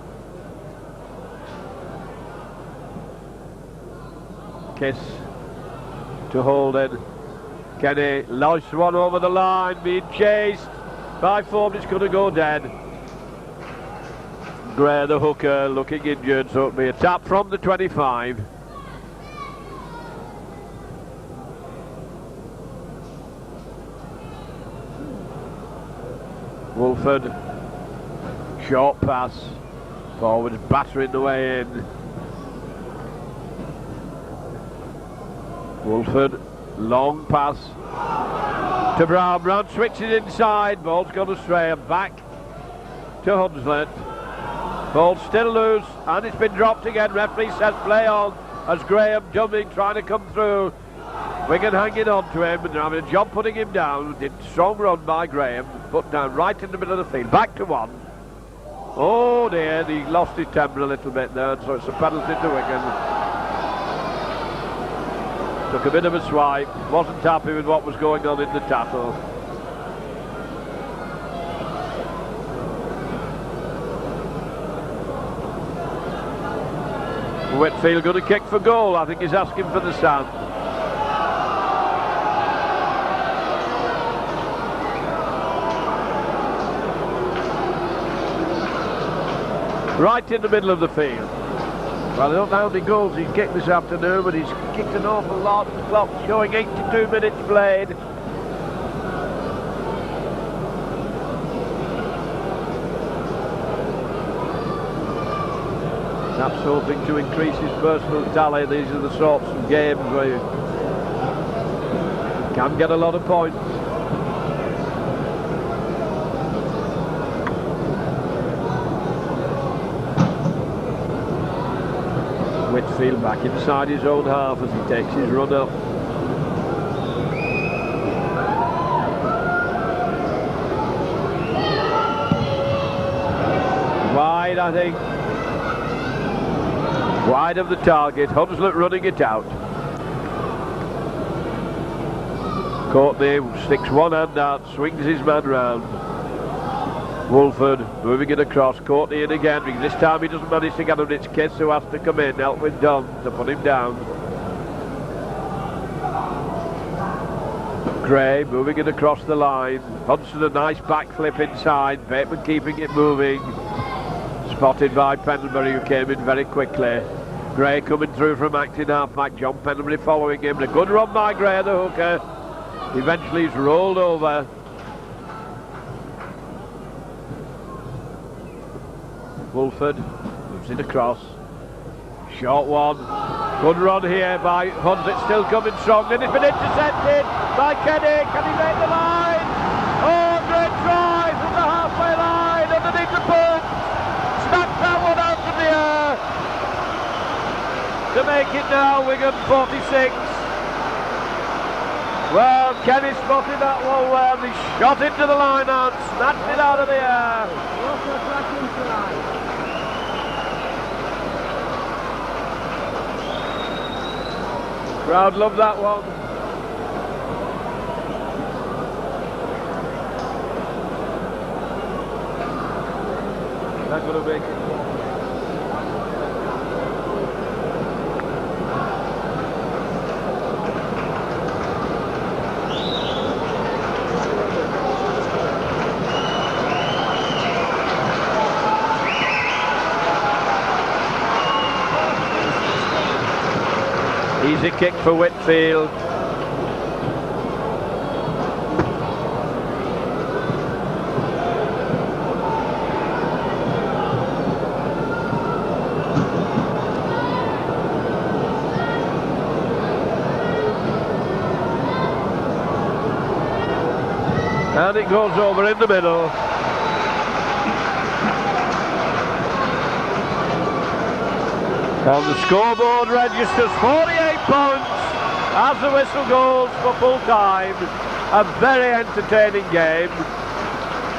Kiss to Holden. Kenny lost one over the line, being chased by Ford. It's going to go dead. Gray, the hooker, looking injured, so it'll be a tap from the 25. Wolford, short pass, forward battering the way in. Wolford, long pass to Brown. Brown switches inside, ball's gone astray and back to Hunslet. Ball still loose and it's been dropped again. Referee says play on. as Graham dumbing, trying to come through. Wigan hanging on to him and having a job putting him down. Did strong run by Graham, put down right in the middle of the field. Back to one. Oh dear, he lost his temper a little bit there, so it's a penalty to Wigan. Took a bit of a swipe, wasn't happy with what was going on in the tackle. Whitfield going to kick for goal. I think he's asking for the sand. Right in the middle of the field. Well, I don't know how many goals he's kicked this afternoon, but he's kicked an awful lot. The clock's showing 82 minutes played. Perhaps hoping to increase his personal tally. These are the sorts of games where you can get a lot of points. Whitfield back inside his own half as he takes his run up. Wide, I think. Wide of the target. Hunslet running it out. Courtney sticks one hand out, swings his man round. Wolford moving it across, Courtney in again. This time he doesn't manage to get on. It's Kiss who has to come in, help with Dunn to put him down. Gray moving it across the line. Hudson a nice backflip inside, Bateman keeping it moving. Spotted by Pendlebury, who came in very quickly. Gray coming through from acting half-back, John Pendlebury following him. A good run by Gray, the hooker. Eventually he's rolled over. Wolford moves it across. Short one. Good run here by Hunslet, still coming strong. And it's been intercepted by Kenny. Can he make the line? Oh, great try from the halfway line underneath the post. Snapped that one out of the air. To make it now, Wigan 46. Well, Kenny spotted that one well. He shot into the line and snatched it out of the air. Crowd loved that one. That's going to be. Easy kick for Whitfield. And it goes over in the middle. And the scoreboard registers 48 points as the whistle goes for full time. A very entertaining game.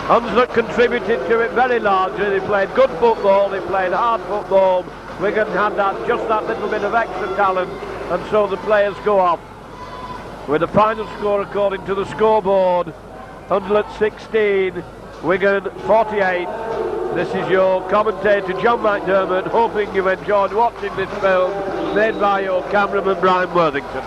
Hunslet contributed to it very largely. They played good football, they played hard football. Wigan had just that little bit of extra talent, and so the players go off with a final score according to the scoreboard. Hunslet 16, Wigan 48. This is your commentator John McDermott, hoping you've enjoyed watching this film made by your cameraman Brian Worthington.